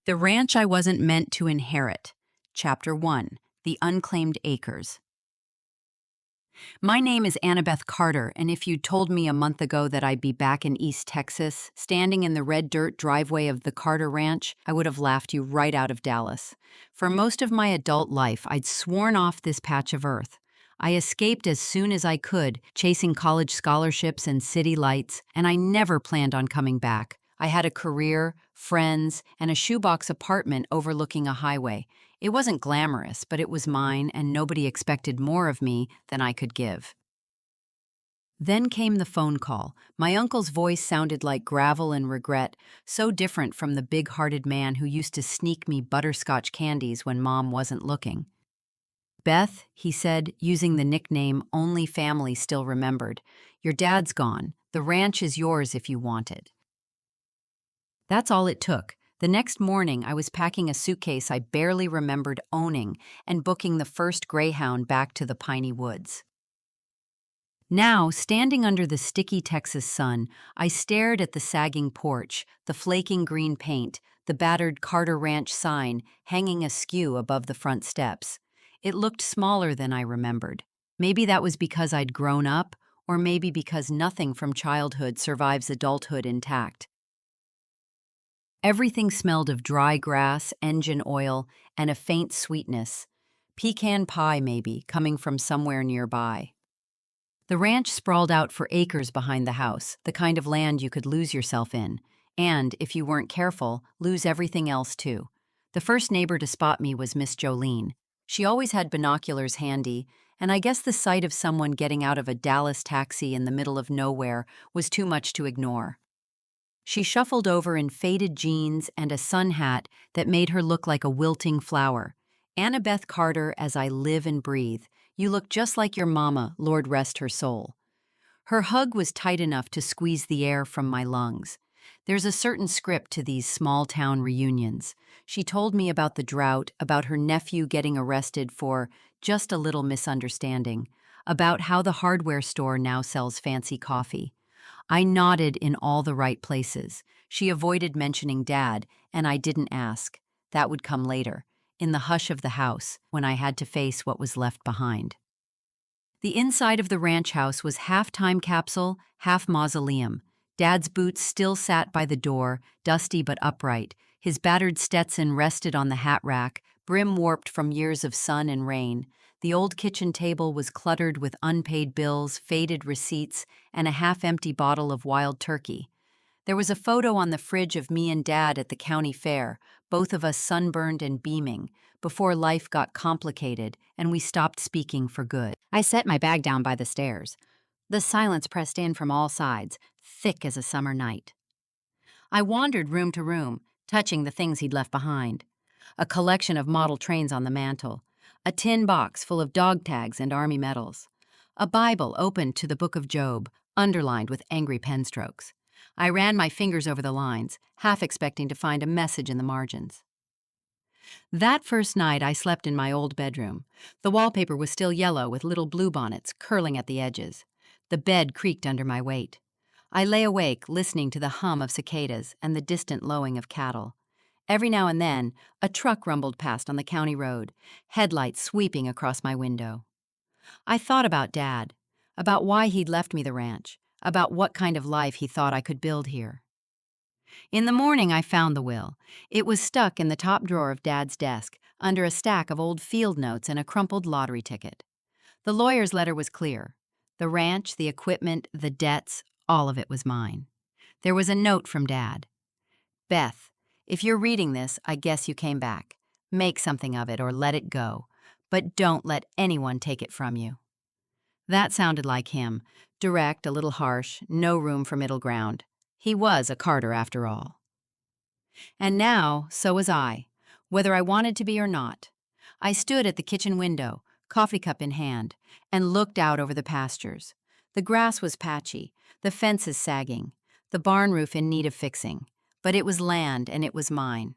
The Ranch I Wasn't Meant to Inherit. Chapter 1. The Unclaimed Acres. My name is Annabeth Carter, and if you'd told me a month ago that I'd be back in East Texas, standing in the red dirt driveway of the Carter Ranch, I would have laughed you right out of Dallas. For most of my adult life, I'd sworn off this patch of earth. I escaped as soon as I could, chasing college scholarships and city lights, and I never planned on coming back. I had a career, friends, and a shoebox apartment overlooking a highway. It wasn't glamorous, but it was mine, and nobody expected more of me than I could give. Then came the phone call. My uncle's voice sounded like gravel and regret, so different from the big-hearted man who used to sneak me butterscotch candies when Mom wasn't looking. "Beth," he said, using the nickname only family still remembered, "your dad's gone. The ranch is yours if you want it." That's all it took. The next morning, I was packing a suitcase I barely remembered owning and booking the first Greyhound back to the piney woods. Now, standing under the sticky Texas sun, I stared at the sagging porch, the flaking green paint, the battered Carter Ranch sign hanging askew above the front steps. It looked smaller than I remembered. Maybe that was because I'd grown up, or maybe because nothing from childhood survives adulthood intact. Everything smelled of dry grass, engine oil, and a faint sweetness. Pecan pie, maybe, coming from somewhere nearby. The ranch sprawled out for acres behind the house, the kind of land you could lose yourself in, and, if you weren't careful, lose everything else too. The first neighbor to spot me was Miss Jolene. She always had binoculars handy, and I guess the sight of someone getting out of a Dallas taxi in the middle of nowhere was too much to ignore. She shuffled over in faded jeans and a sun hat that made her look like a wilting flower. "Annabeth Carter, as I live and breathe. You look just like your mama, Lord rest her soul." Her hug was tight enough to squeeze the air from my lungs. There's a certain script to these small-town reunions. She told me about the drought, about her nephew getting arrested for just a little misunderstanding, about how the hardware store now sells fancy coffee. I nodded in all the right places. She avoided mentioning Dad, and I didn't ask. That would come later, in the hush of the house, when I had to face what was left behind. The inside of the ranch house was half time capsule, half mausoleum. Dad's boots still sat by the door, dusty but upright. His battered Stetson rested on the hat rack, brim warped from years of sun and rain. The old kitchen table was cluttered with unpaid bills, faded receipts, and a half-empty bottle of wild turkey. There was a photo on the fridge of me and Dad at the county fair, both of us sunburned and beaming, before life got complicated and we stopped speaking for good. I set my bag down by the stairs. The silence pressed in from all sides, thick as a summer night. I wandered room to room, touching the things he'd left behind. A collection of model trains on the mantel, a tin box full of dog tags and army medals, a Bible opened to the Book of Job, underlined with angry pen strokes. I ran my fingers over the lines, half expecting to find a message in the margins. That first night I slept in my old bedroom. The wallpaper was still yellow with little bluebonnets curling at the edges. The bed creaked under my weight. I lay awake listening to the hum of cicadas and the distant lowing of cattle. Every now and then, a truck rumbled past on the county road, headlights sweeping across my window. I thought about Dad, about why he'd left me the ranch, about what kind of life he thought I could build here. In the morning, I found the will. It was stuck in the top drawer of Dad's desk, under a stack of old field notes and a crumpled lottery ticket. The lawyer's letter was clear. The ranch, the equipment, the debts, all of it was mine. There was a note from Dad. "Beth, if you're reading this, I guess you came back. Make something of it or let it go. But don't let anyone take it from you." That sounded like him. Direct, a little harsh, no room for middle ground. He was a Carter after all. And now, so was I, whether I wanted to be or not. I stood at the kitchen window, coffee cup in hand, and looked out over the pastures. The grass was patchy, the fences sagging, the barn roof in need of fixing. But it was land, and it was mine.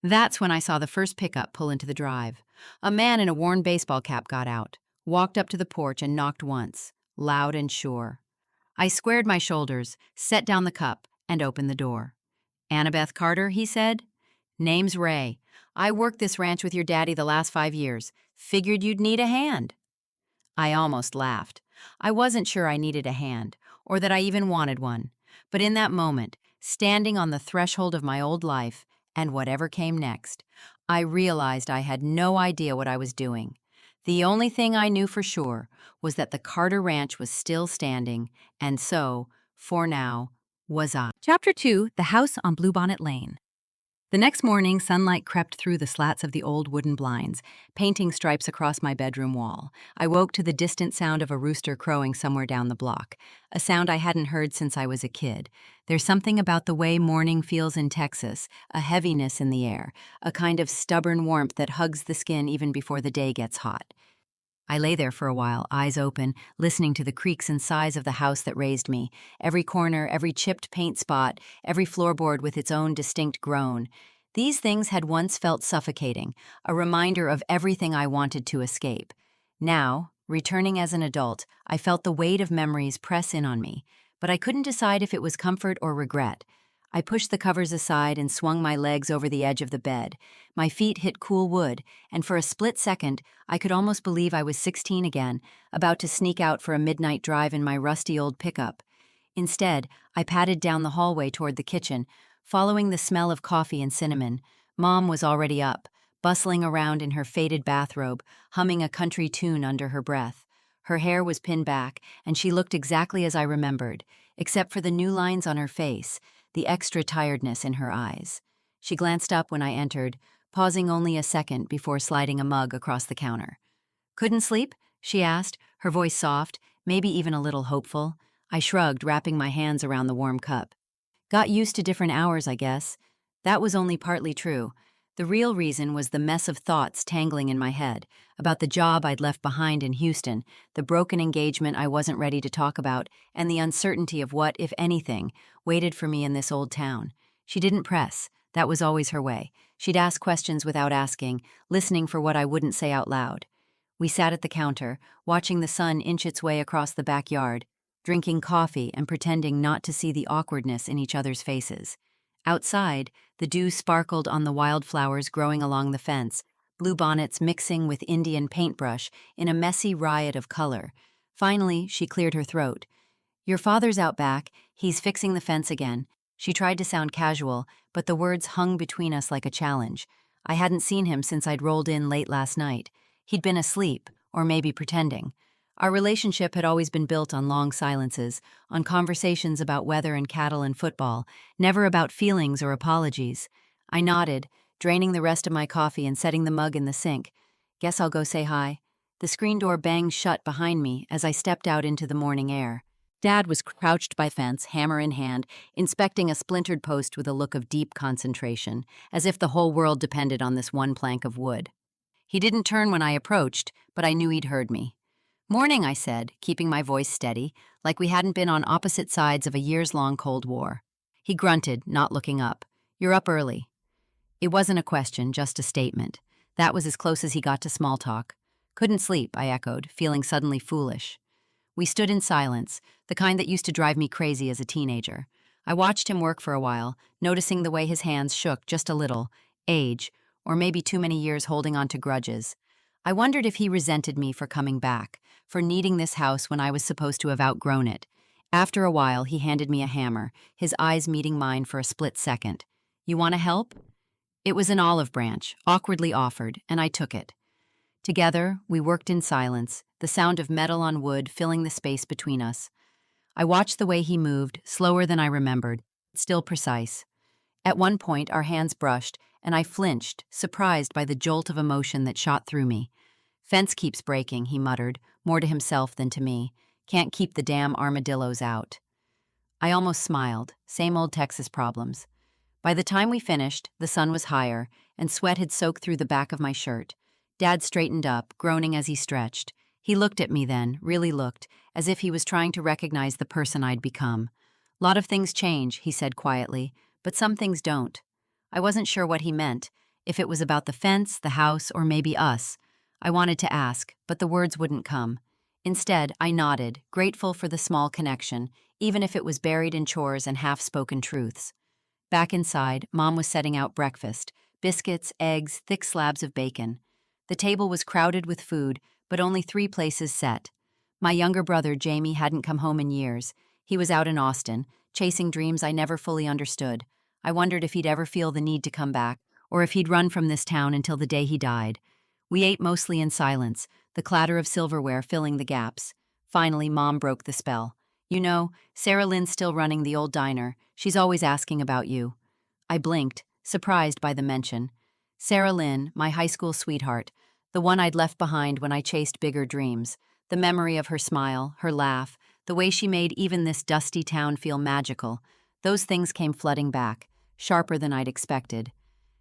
That's when I saw the first pickup pull into the drive. A man in a worn baseball cap got out, walked up to the porch and knocked once, loud and sure. I squared my shoulders, set down the cup, and opened the door. "Annabeth Carter," he said. Name's Ray. I worked this ranch with your daddy the last 5 years. Figured you'd need a hand. I almost laughed. I wasn't sure I needed a hand, or that I even wanted one. But in that moment, standing on the threshold of my old life, and whatever came next, I realized I had no idea what I was doing. The only thing I knew for sure was that the Carter Ranch was still standing, and so, for now, was I. Chapter 2: The House on Bluebonnet Lane. The next morning, sunlight crept through the slats of the old wooden blinds, painting stripes across my bedroom wall. I woke to the distant sound of a rooster crowing somewhere down the block, a sound I hadn't heard since I was a kid. There's something about the way morning feels in Texas, a heaviness in the air, a kind of stubborn warmth that hugs the skin even before the day gets hot. I lay there for a while, eyes open, listening to the creaks and sighs of the house that raised me, every corner, every chipped paint spot, every floorboard with its own distinct groan. These things had once felt suffocating, a reminder of everything I wanted to escape. Now, returning as an adult, I felt the weight of memories press in on me, but I couldn't decide if it was comfort or regret. I pushed the covers aside and swung my legs over the edge of the bed. My feet hit cool wood, and for a split second, I could almost believe I was 16 again, about to sneak out for a midnight drive in my rusty old pickup. Instead, I padded down the hallway toward the kitchen, following the smell of coffee and cinnamon. Mom was already up, bustling around in her faded bathrobe, humming a country tune under her breath. Her hair was pinned back, and she looked exactly as I remembered, except for the new lines on her face, the extra tiredness in her eyes. She glanced up when I entered, pausing only a second before sliding a mug across the counter. "Couldn't sleep?" she asked, her voice soft, maybe even a little hopeful. I shrugged, wrapping my hands around the warm cup. "Got used to different hours, I guess." That was only partly true. The real reason was the mess of thoughts tangling in my head, about the job I'd left behind in Houston, the broken engagement I wasn't ready to talk about, and the uncertainty of what, if anything, waited for me in this old town. She didn't press. That was always her way. She'd ask questions without asking, listening for what I wouldn't say out loud. We sat at the counter, watching the sun inch its way across the backyard, drinking coffee and pretending not to see the awkwardness in each other's faces. Outside, the dew sparkled on the wildflowers growing along the fence, bluebonnets mixing with Indian paintbrush in a messy riot of color. Finally, she cleared her throat. "Your father's out back. He's fixing the fence again." She tried to sound casual, but the words hung between us like a challenge. I hadn't seen him since I'd rolled in late last night. He'd been asleep, or maybe pretending. Our relationship had always been built on long silences, on conversations about weather and cattle and football, never about feelings or apologies. I nodded, draining the rest of my coffee and setting the mug in the sink. "Guess I'll go say hi." The screen door banged shut behind me as I stepped out into the morning air. Dad was crouched by the fence, hammer in hand, inspecting a splintered post with a look of deep concentration, as if the whole world depended on this one plank of wood. He didn't turn when I approached, but I knew he'd heard me. "Morning," I said, keeping my voice steady, like we hadn't been on opposite sides of a years-long Cold War. He grunted, not looking up. "You're up early." It wasn't a question, just a statement. That was as close as he got to small talk. "Couldn't sleep," I echoed, feeling suddenly foolish. We stood in silence, the kind that used to drive me crazy as a teenager. I watched him work for a while, noticing the way his hands shook just a little, age, or maybe too many years holding on to grudges. I wondered if he resented me for coming back, for needing this house when I was supposed to have outgrown it. After a while, he handed me a hammer, his eyes meeting mine for a split second. "You want to help?" It was an olive branch, awkwardly offered, and I took it. Together, we worked in silence, the sound of metal on wood filling the space between us. I watched the way he moved, slower than I remembered, still precise. At one point, our hands brushed, and I flinched, surprised by the jolt of emotion that shot through me. "Fence keeps breaking," he muttered, more to himself than to me. "Can't keep the damn armadillos out." I almost smiled. Same old Texas problems. By the time we finished, the sun was higher, and sweat had soaked through the back of my shirt. Dad straightened up, groaning as he stretched. He looked at me then, really looked, as if he was trying to recognize the person I'd become. "Lot of things change," he said quietly, "but some things don't." I wasn't sure what he meant, if it was about the fence, the house, or maybe us. I wanted to ask, but the words wouldn't come. Instead, I nodded, grateful for the small connection, even if it was buried in chores and half-spoken truths. Back inside, Mom was setting out breakfast, biscuits, eggs, thick slabs of bacon. The table was crowded with food, but only 3 places set. My younger brother, Jamie, hadn't come home in years. He was out in Austin, chasing dreams I never fully understood. I wondered if he'd ever feel the need to come back, or if he'd run from this town until the day he died. We ate mostly in silence, the clatter of silverware filling the gaps. Finally, Mom broke the spell. "You know, Sarah Lynn's still running the old diner. She's always asking about you." I blinked, surprised by the mention. Sarah Lynn, my high school sweetheart, the one I'd left behind when I chased bigger dreams. The memory of her smile, her laugh, the way she made even this dusty town feel magical, those things came flooding back, sharper than I'd expected.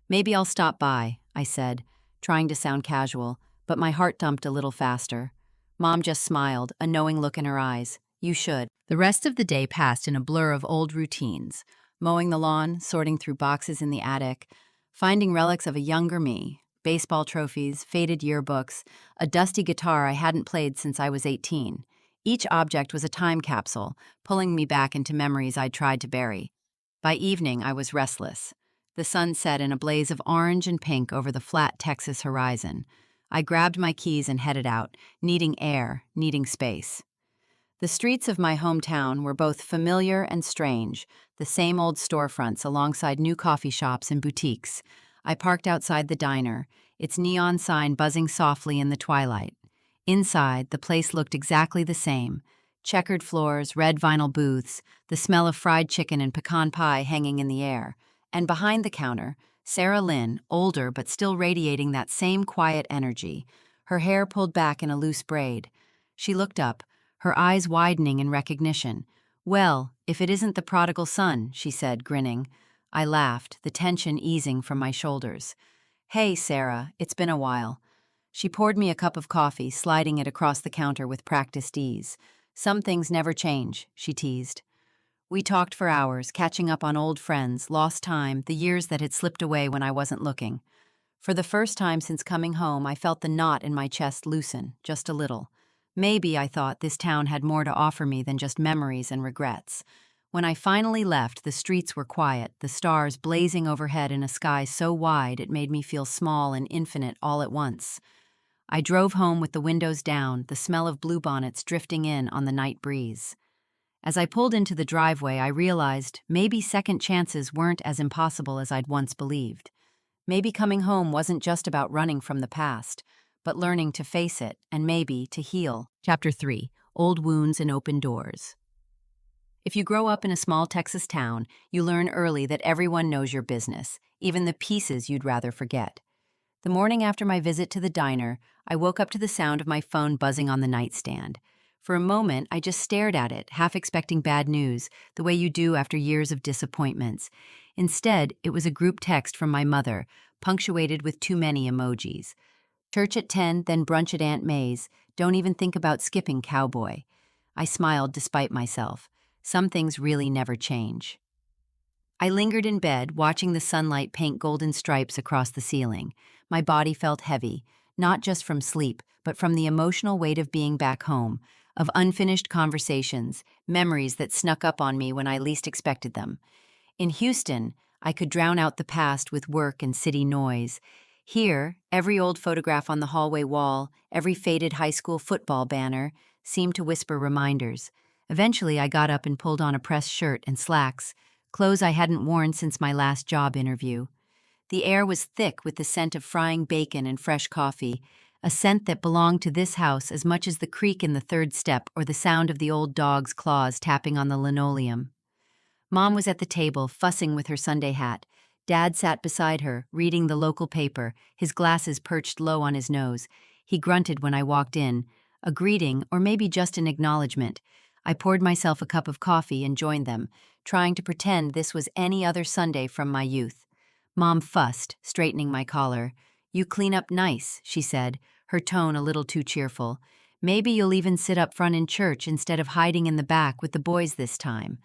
"Maybe I'll stop by," I said, trying to sound casual, but my heart thumped a little faster. Mom just smiled, a knowing look in her eyes. "You should." The rest of the day passed in a blur of old routines, mowing the lawn, sorting through boxes in the attic, finding relics of a younger me, baseball trophies, faded yearbooks, a dusty guitar I hadn't played since I was 18. Each object was a time capsule, pulling me back into memories I'd tried to bury. By evening, I was restless. The sun set in a blaze of orange and pink over the flat Texas horizon. I grabbed my keys and headed out, needing air, needing space. The streets of my hometown were both familiar and strange, the same old storefronts alongside new coffee shops and boutiques. I parked outside the diner, its neon sign buzzing softly in the twilight. Inside, the place looked exactly the same. Checkered floors, red vinyl booths, the smell of fried chicken and pecan pie hanging in the air. And behind the counter, Sarah Lynn, older but still radiating that same quiet energy, her hair pulled back in a loose braid. She looked up, her eyes widening in recognition. "Well, if it isn't the prodigal son," she said, grinning. I laughed, the tension easing from my shoulders. "Hey, Sarah, it's been a while." She poured me a cup of coffee, sliding it across the counter with practiced ease. "Some things never change," she teased. We talked for hours, catching up on old friends, lost time, the years that had slipped away when I wasn't looking. For the first time since coming home, I felt the knot in my chest loosen, just a little. Maybe, I thought, this town had more to offer me than just memories and regrets. When I finally left, the streets were quiet, the stars blazing overhead in a sky so wide it made me feel small and infinite all at once. I drove home with the windows down, the smell of bluebonnets drifting in on the night breeze. As I pulled into the driveway, I realized maybe second chances weren't as impossible as I'd once believed. Maybe coming home wasn't just about running from the past, but learning to face it, and maybe to heal. Chapter 3. Old Wounds and Open Doors. If you grow up in a small Texas town, you learn early that everyone knows your business, even the pieces you'd rather forget. The morning after my visit to the diner, I woke up to the sound of my phone buzzing on the nightstand. For a moment, I just stared at it, half expecting bad news, the way you do after years of disappointments. Instead, it was a group text from my mother, punctuated with too many emojis. "Church at 10, then brunch at Aunt May's. Don't even think about skipping, cowboy." I smiled despite myself. Some things really never change. I lingered in bed, watching the sunlight paint golden stripes across the ceiling. My body felt heavy, not just from sleep, but from the emotional weight of being back home, of unfinished conversations, memories that snuck up on me when I least expected them. In Houston, I could drown out the past with work and city noise. Here, every old photograph on the hallway wall, every faded high school football banner, seemed to whisper reminders. Eventually, I got up and pulled on a pressed shirt and slacks, clothes I hadn't worn since my last job interview. The air was thick with the scent of frying bacon and fresh coffee, a scent that belonged to this house as much as the creak in the third step or the sound of the old dog's claws tapping on the linoleum. Mom was at the table, fussing with her Sunday hat. Dad sat beside her, reading the local paper, his glasses perched low on his nose. He grunted when I walked in, a greeting or maybe just an acknowledgement. I poured myself a cup of coffee and joined them, trying to pretend this was any other Sunday from my youth. Mom fussed, straightening my collar. "You clean up nice," she said, her tone a little too cheerful. "Maybe you'll even sit up front in church instead of hiding in the back with the boys this time."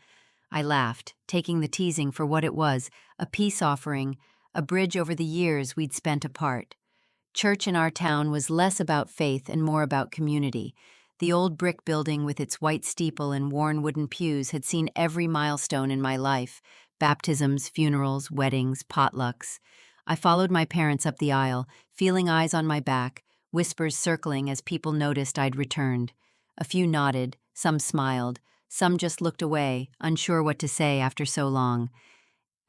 I laughed, taking the teasing for what it was, a peace offering, a bridge over the years we'd spent apart. Church in our town was less about faith and more about community. The old brick building with its white steeple and worn wooden pews had seen every milestone in my life: baptisms, funerals, weddings, potlucks. I followed my parents up the aisle, feeling eyes on my back, whispers circling as people noticed I'd returned. A few nodded, some smiled, some just looked away, unsure what to say after so long.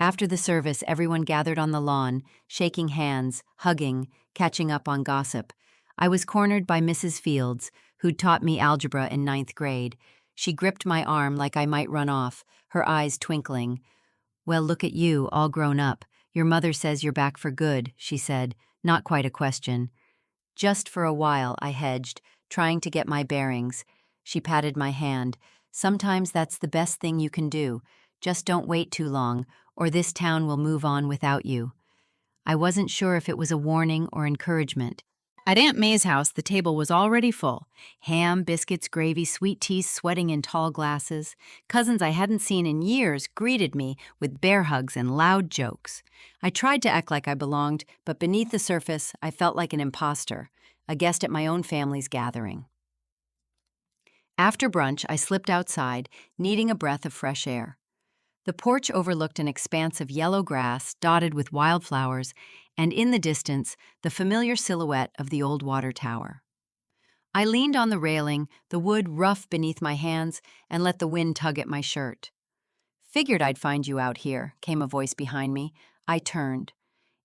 After the service, everyone gathered on the lawn, shaking hands, hugging, catching up on gossip. I was cornered by Mrs. Fields, who'd taught me algebra in ninth grade. She gripped my arm like I might run off, her eyes twinkling. "Well, look at you, all grown up. Your mother says you're back for good," she said, not quite a question. "Just for a while," I hedged, trying to get my bearings. She patted my hand. "Sometimes that's the best thing you can do. Just don't wait too long, or this town will move on without you." I wasn't sure if it was a warning or encouragement. At Aunt May's house, the table was already full. Ham, biscuits, gravy, sweet tea sweating in tall glasses. Cousins I hadn't seen in years greeted me with bear hugs and loud jokes. I tried to act like I belonged, but beneath the surface, I felt like an imposter, a guest at my own family's gathering. After brunch, I slipped outside, needing a breath of fresh air. The porch overlooked an expanse of yellow grass dotted with wildflowers, and in the distance, the familiar silhouette of the old water tower. I leaned on the railing, the wood rough beneath my hands, and let the wind tug at my shirt. "Figured I'd find you out here," came a voice behind me. I turned.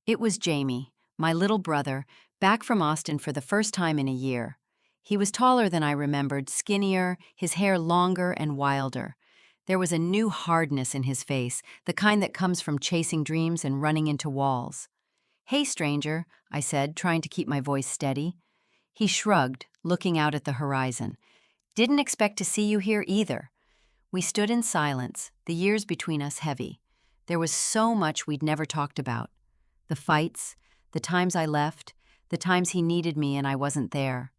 It was Jamie, my little brother, back from Austin for the first time in a year. He was taller than I remembered, skinnier, his hair longer and wilder. There was a new hardness in his face, the kind that comes from chasing dreams and running into walls. "Hey, stranger," I said, trying to keep my voice steady. He shrugged, looking out at the horizon. "Didn't expect to see you here either." We stood in silence, the years between us heavy. There was so much we'd never talked about. The fights, the times I left, the times he needed me and I wasn't there.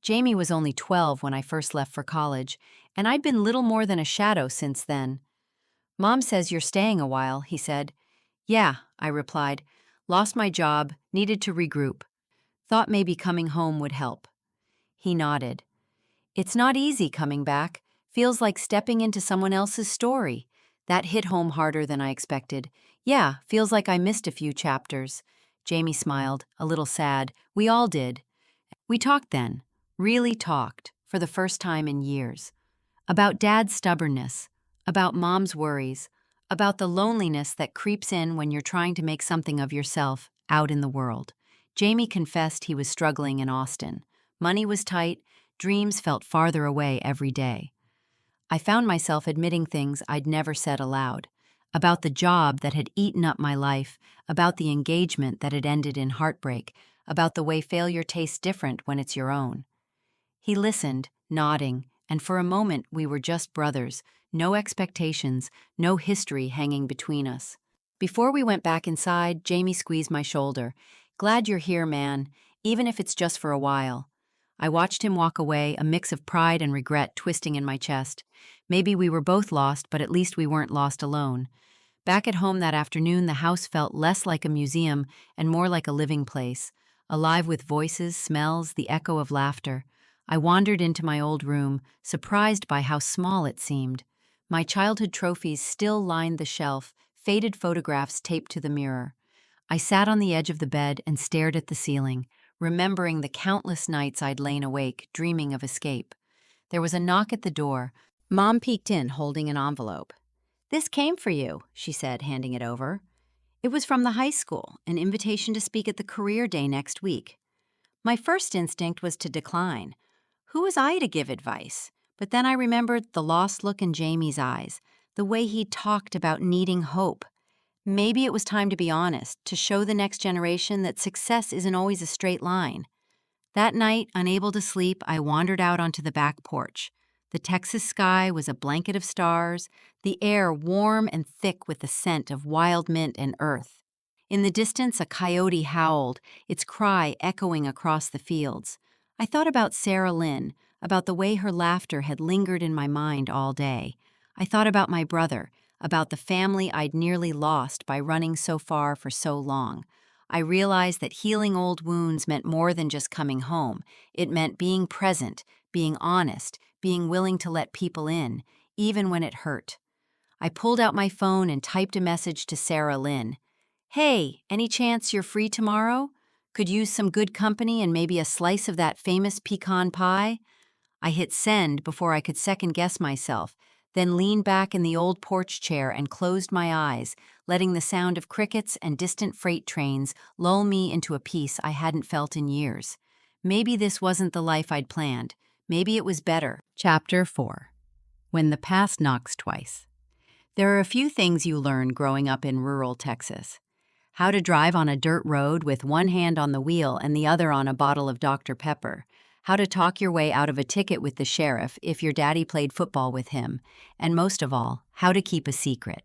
Jamie was only 12 when I first left for college, and I'd been little more than a shadow since then. "Mom says you're staying a while," he said. "Yeah," I replied. "Lost my job, needed to regroup. Thought maybe coming home would help." He nodded. "It's not easy coming back. Feels like stepping into someone else's story." That hit home harder than I expected. "Yeah, feels like I missed a few chapters." Jamie smiled, a little sad. "We all did." We talked then, really talked, for the first time in years. About Dad's stubbornness, about Mom's worries, about the loneliness that creeps in when you're trying to make something of yourself out in the world. Jamie confessed he was struggling in Austin. Money was tight, dreams felt farther away every day. I found myself admitting things I'd never said aloud. About the job that had eaten up my life, about the engagement that had ended in heartbreak, about the way failure tastes different when it's your own. He listened, nodding, and for a moment we were just brothers, no expectations, no history hanging between us. Before we went back inside, Jamie squeezed my shoulder. "Glad you're here, man, even if it's just for a while." I watched him walk away, a mix of pride and regret twisting in my chest. Maybe we were both lost, but at least we weren't lost alone. Back at home that afternoon, the house felt less like a museum and more like a living place, alive with voices, smells, the echo of laughter. I wandered into my old room, surprised by how small it seemed. My childhood trophies still lined the shelf, faded photographs taped to the mirror. I sat on the edge of the bed and stared at the ceiling, remembering the countless nights I'd lain awake, dreaming of escape. There was a knock at the door. Mom peeked in, holding an envelope. "This came for you," she said, handing it over. It was from the high school, an invitation to speak at the career day next week. My first instinct was to decline. Who was I to give advice? But then I remembered the lost look in Jamie's eyes, the way he talked about needing hope. Maybe it was time to be honest, to show the next generation that success isn't always a straight line. That night, unable to sleep, I wandered out onto the back porch. The Texas sky was a blanket of stars, the air warm and thick with the scent of wild mint and earth. In the distance, a coyote howled, its cry echoing across the fields. I thought about Sarah Lynn, about the way her laughter had lingered in my mind all day. I thought about my brother, about the family I'd nearly lost by running so far for so long. I realized that healing old wounds meant more than just coming home. It meant being present, being honest, being willing to let people in, even when it hurt. I pulled out my phone and typed a message to Sarah Lynn. Hey, any chance you're free tomorrow? Could use some good company and maybe a slice of that famous pecan pie? I hit send before I could second guess myself, then leaned back in the old porch chair and closed my eyes, letting the sound of crickets and distant freight trains lull me into a peace I hadn't felt in years. Maybe this wasn't the life I'd planned. Maybe it was better. Chapter 4. When the Past Knocks Twice. There are a few things you learn growing up in rural Texas. How to drive on a dirt road with one hand on the wheel and the other on a bottle of Dr. Pepper. How to talk your way out of a ticket with the sheriff if your daddy played football with him. And most of all, how to keep a secret.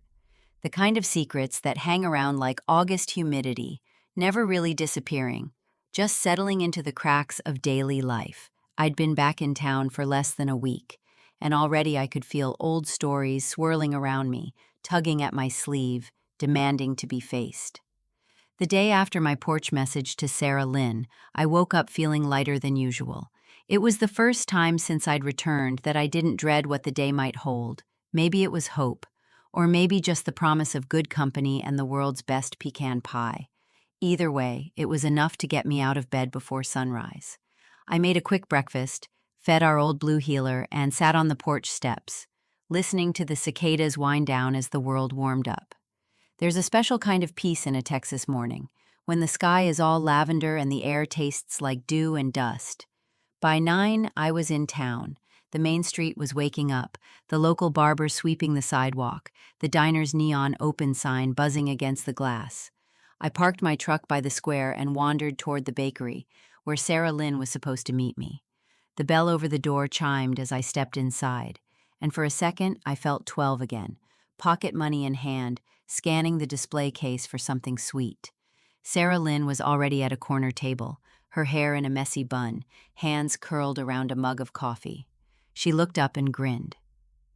The kind of secrets that hang around like August humidity, never really disappearing, just settling into the cracks of daily life. I'd been back in town for less than a week, and already I could feel old stories swirling around me, tugging at my sleeve, demanding to be faced. The day after my porch message to Sarah Lynn, I woke up feeling lighter than usual. It was the first time since I'd returned that I didn't dread what the day might hold. Maybe it was hope, or maybe just the promise of good company and the world's best pecan pie. Either way, it was enough to get me out of bed before sunrise. I made a quick breakfast, fed our old blue heeler, and sat on the porch steps, listening to the cicadas wind down as the world warmed up. There's a special kind of peace in a Texas morning, when the sky is all lavender and the air tastes like dew and dust. By 9, I was in town. The main street was waking up, the local barber sweeping the sidewalk, the diner's neon open sign buzzing against the glass. I parked my truck by the square and wandered toward the bakery, where Sarah Lynn was supposed to meet me. The bell over the door chimed as I stepped inside, and for a second I felt 12 again, pocket money in hand, scanning the display case for something sweet. Sarah Lynn was already at a corner table, her hair in a messy bun, hands curled around a mug of coffee. She looked up and grinned.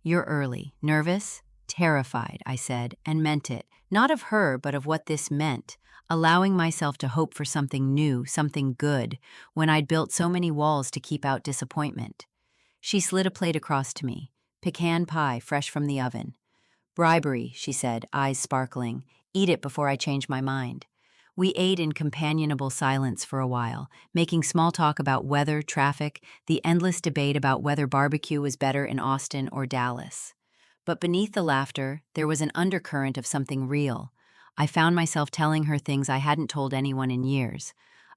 "You're early. Nervous?" "Terrified," I said, and meant it, not of her, but of what this meant, allowing myself to hope for something new, something good, when I'd built so many walls to keep out disappointment. She slid a plate across to me, pecan pie fresh from the oven. "Bribery," she said, eyes sparkling. "Eat it before I change my mind." We ate in companionable silence for a while, making small talk about weather, traffic, the endless debate about whether barbecue was better in Austin or Dallas. But beneath the laughter, there was an undercurrent of something real. I found myself telling her things I hadn't told anyone in years,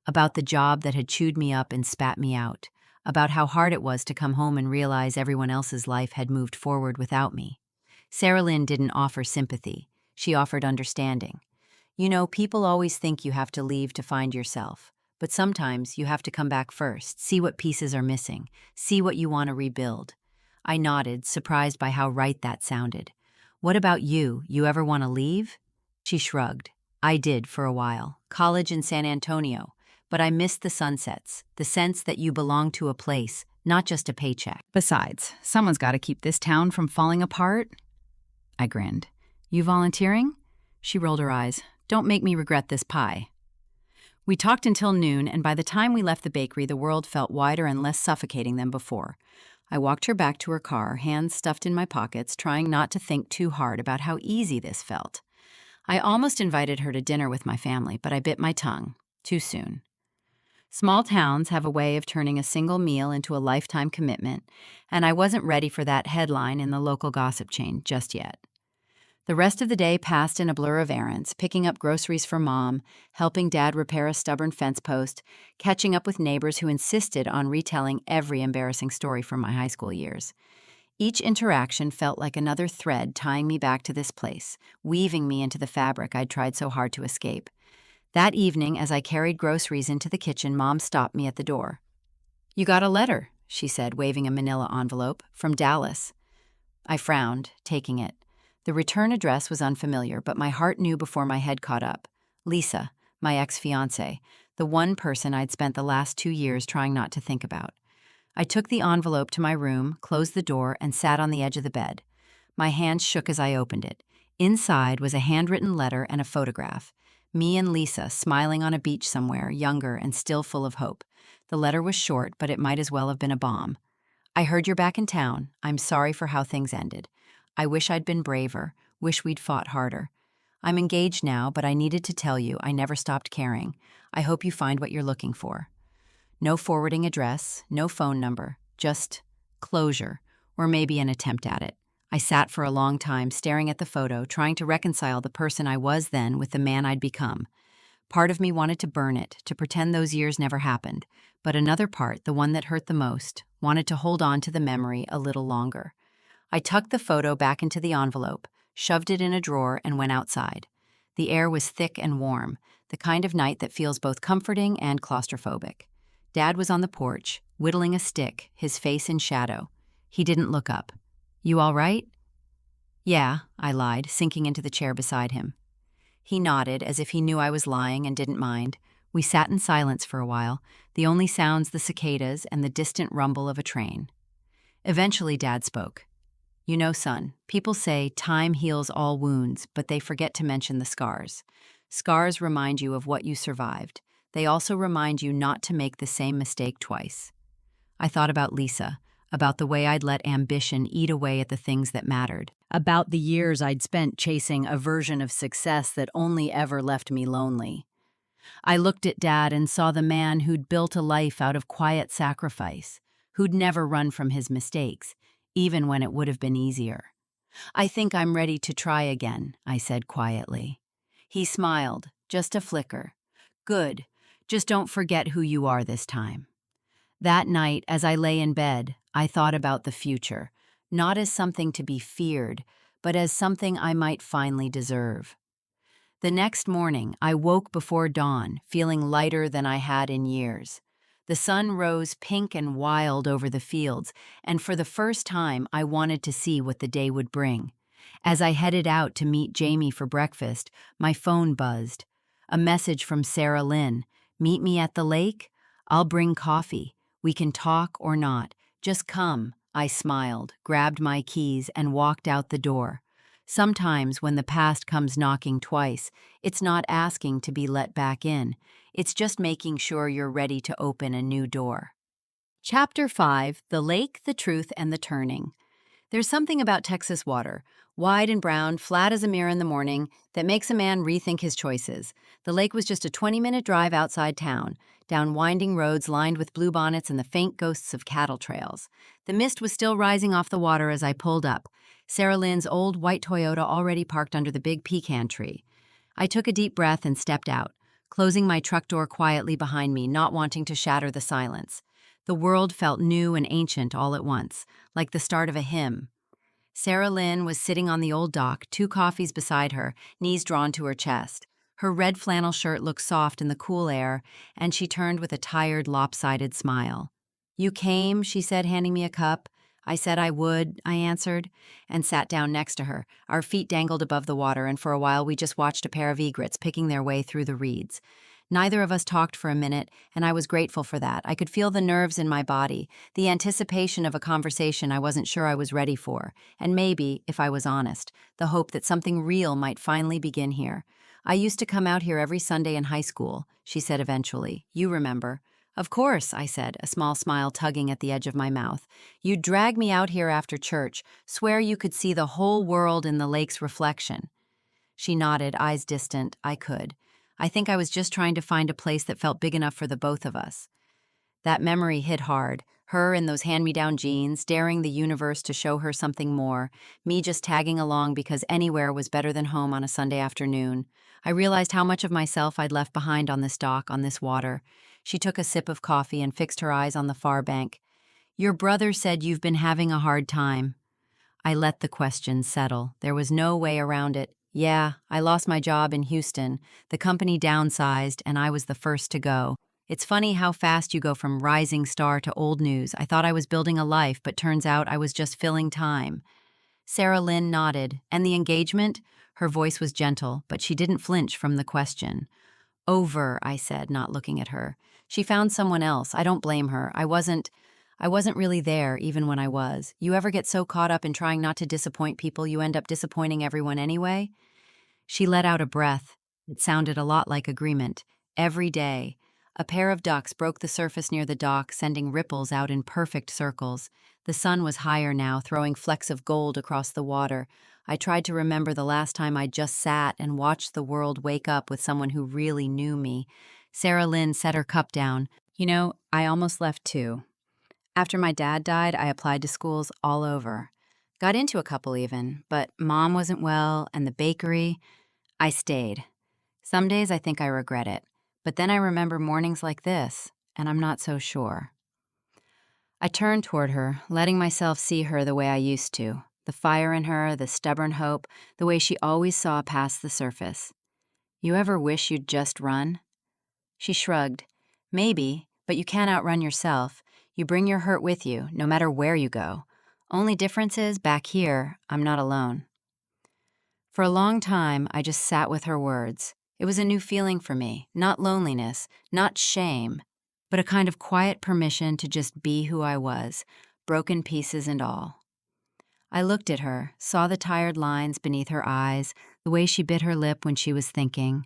about the job that had chewed me up and spat me out, about how hard it was to come home and realize everyone else's life had moved forward without me. Sarah Lynn didn't offer sympathy. She offered understanding. "You know, people always think you have to leave to find yourself. But sometimes you have to come back first, see what pieces are missing, see what you want to rebuild." I nodded, surprised by how right that sounded. "What about you? You ever want to leave?" She shrugged. "I did for a while. College in San Antonio. But I missed the sunsets, the sense that you belong to a place, not just a paycheck. Besides, someone's got to keep this town from falling apart." I grinned. "You volunteering?" She rolled her eyes. "Don't make me regret this pie." We talked until noon, and by the time we left the bakery, the world felt wider and less suffocating than before. I walked her back to her car, hands stuffed in my pockets, trying not to think too hard about how easy this felt. I almost invited her to dinner with my family, but I bit my tongue. Too soon. Small towns have a way of turning a single meal into a lifetime commitment, and I wasn't ready for that headline in the local gossip chain just yet. The rest of the day passed in a blur of errands, picking up groceries for Mom, helping Dad repair a stubborn fence post, catching up with neighbors who insisted on retelling every embarrassing story from my high school years. Each interaction felt like another thread tying me back to this place, weaving me into the fabric I'd tried so hard to escape. That evening, as I carried groceries into the kitchen, Mom stopped me at the door. "You got a letter," she said, waving a manila envelope, "from Dallas." I frowned, taking it. The return address was unfamiliar, but my heart knew before my head caught up. Lisa, my ex-fiancé, the one person I'd spent the last 2 years trying not to think about. I took the envelope to my room, closed the door, and sat on the edge of the bed. My hands shook as I opened it. Inside was a handwritten letter and a photograph. Me and Lisa smiling on a beach somewhere, younger and still full of hope. The letter was short, but it might as well have been a bomb. "I heard you're back in town. I'm sorry for how things ended. I wish I'd been braver. Wish we'd fought harder." I'm engaged now, but I needed to tell you I never stopped caring. I hope you find what you're looking for. No forwarding address, no phone number, just closure, or maybe an attempt at it. I sat for a long time staring at the photo, trying to reconcile the person I was then with the man I'd become. Part of me wanted to burn it, to pretend those years never happened, but another part, the one that hurt the most, wanted to hold on to the memory a little longer. I tucked the photo back into the envelope, shoved it in a drawer, and went outside. The air was thick and warm, the kind of night that feels both comforting and claustrophobic. Dad was on the porch, whittling a stick, his face in shadow. He didn't look up. "You all right?" "Yeah," I lied, sinking into the chair beside him. He nodded, as if he knew I was lying and didn't mind. We sat in silence for a while, the only sounds the cicadas and the distant rumble of a train. Eventually, Dad spoke. "You know, son, people say time heals all wounds, but they forget to mention the scars. Scars remind you of what you survived. They also remind you not to make the same mistake twice." I thought about Lisa, about the way I'd let ambition eat away at the things that mattered, about the years I'd spent chasing a version of success that only ever left me lonely. I looked at Dad and saw the man who'd built a life out of quiet sacrifice, who'd never run from his mistakes, even when it would have been easier. "I think I'm ready to try again," I said quietly. He smiled, just a flicker. "Good. Just don't forget who you are this time." That night, as I lay in bed, I thought about the future, not as something to be feared, but as something I might finally deserve. The next morning, I woke before dawn, feeling lighter than I had in years. The sun rose pink and wild over the fields, and for the first time, I wanted to see what the day would bring. As I headed out to meet Jamie for breakfast, my phone buzzed. A message from Sarah Lynn. "Meet me at the lake? I'll bring coffee. We can talk or not. Just come." I smiled, grabbed my keys, and walked out the door. Sometimes when the past comes knocking twice, it's not asking to be let back in. It's just making sure you're ready to open a new door. Chapter 5: The Lake, the Truth, and the Turning. There's something about Texas water, wide and brown, flat as a mirror in the morning, that makes a man rethink his choices. The lake was just a 20-minute drive outside town, down winding roads lined with bluebonnets and the faint ghosts of cattle trails. The mist was still rising off the water as I pulled up, Sarah Lynn's old white Toyota already parked under the big pecan tree. I took a deep breath and stepped out, closing my truck door quietly behind me, not wanting to shatter the silence. The world felt new and ancient all at once, like the start of a hymn. Sarah Lynn was sitting on the old dock, 2 coffees beside her, knees drawn to her chest. Her red flannel shirt looked soft in the cool air, and she turned with a tired, lopsided smile. "You came," she said, handing me a cup. "I said I would," I answered, and sat down next to her. Our feet dangled above the water, and for a while we just watched a pair of egrets picking their way through the reeds. Neither of us talked for a minute, and I was grateful for that. I could feel the nerves in my body, the anticipation of a conversation I wasn't sure I was ready for, and maybe, if I was honest, the hope that something real might finally begin here. "I used to come out here every Sunday in high school," she said eventually. "You remember." "Of course," I said, a small smile tugging at the edge of my mouth. "You'd drag me out here after church, swear you could see the whole world in the lake's reflection." She nodded, eyes distant. I could. I think I was just trying to find a place that felt big enough for the both of us. That memory hit hard. Her in those hand-me-down jeans, daring the universe to show her something more, me just tagging along because anywhere was better than home on a Sunday afternoon. I realized how much of myself I'd left behind on this dock, on this water. She took a sip of coffee and fixed her eyes on the far bank. "Your brother said you've been having a hard time." I let the question settle. There was no way around it. Yeah, I lost my job in Houston. The company downsized, and I was the first to go. It's funny how fast you go from rising star to old news. I thought I was building a life, but turns out I was just filling time. Sarah Lynn nodded. "And the engagement?" Her voice was gentle, but she didn't flinch from the question. "Over," I said, not looking at her. "She found someone else. I don't blame her. I wasn't really there, even when I was. You ever get so caught up in trying not to disappoint people you end up disappointing everyone anyway?" She let out a breath. It sounded a lot like agreement. "Every day. A pair of ducks broke the surface near the dock, sending ripples out in perfect circles. The sun was higher now, throwing flecks of gold across the water. I tried to remember the last time I just sat and watched the world wake up with someone who really knew me. Sarah Lynn set her cup down. You know, I almost left too. After my dad died, I applied to schools all over. Got into a couple even, but Mom wasn't well, and the bakery, I stayed. Some days I think I regret it, but then I remember mornings like this, and I'm not so sure. I turned toward her, letting myself see her the way I used to. The fire in her, the stubborn hope, the way she always saw past the surface. You ever wish you'd just run? She shrugged. Maybe, but you can't outrun yourself. You bring your hurt with you, no matter where you go. Only difference is, back here, I'm not alone. For a long time, I just sat with her words. It was a new feeling for me, not loneliness, not shame, but a kind of quiet permission to just be who I was, broken pieces and all. I looked at her, saw the tired lines beneath her eyes, the way she bit her lip when she was thinking.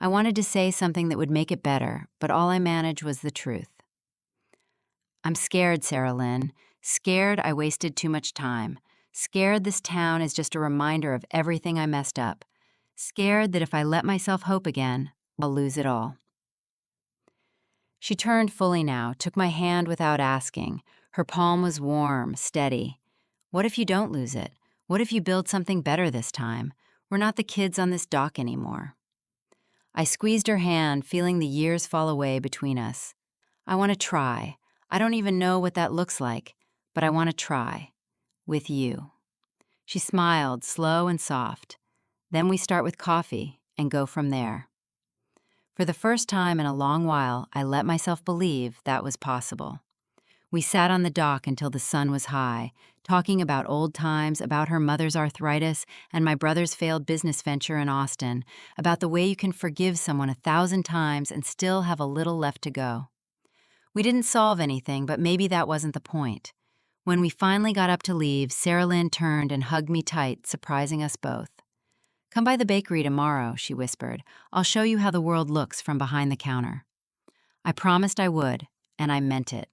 I wanted to say something that would make it better, but all I managed was the truth. I'm scared, Sarah Lynn. Scared I wasted too much time. Scared this town is just a reminder of everything I messed up. Scared that if I let myself hope again, I'll lose it all. She turned fully now, took my hand without asking. Her palm was warm, steady. What if you don't lose it? What if you build something better this time? We're not the kids on this dock anymore. I squeezed her hand, feeling the years fall away between us. I want to try. I don't even know what that looks like, but I want to try. With you. She smiled, slow and soft. Then we start with coffee and go from there. For the first time in a long while, I let myself believe that was possible. We sat on the dock until the sun was high, talking about old times, about her mother's arthritis and my brother's failed business venture in Austin, about the way you can forgive someone 1,000 times and still have a little left to go. We didn't solve anything, but maybe that wasn't the point. When we finally got up to leave, Sarah Lynn turned and hugged me tight, surprising us both. "Come by the bakery tomorrow," she whispered. "I'll show you how the world looks from behind the counter." I promised I would, and I meant it.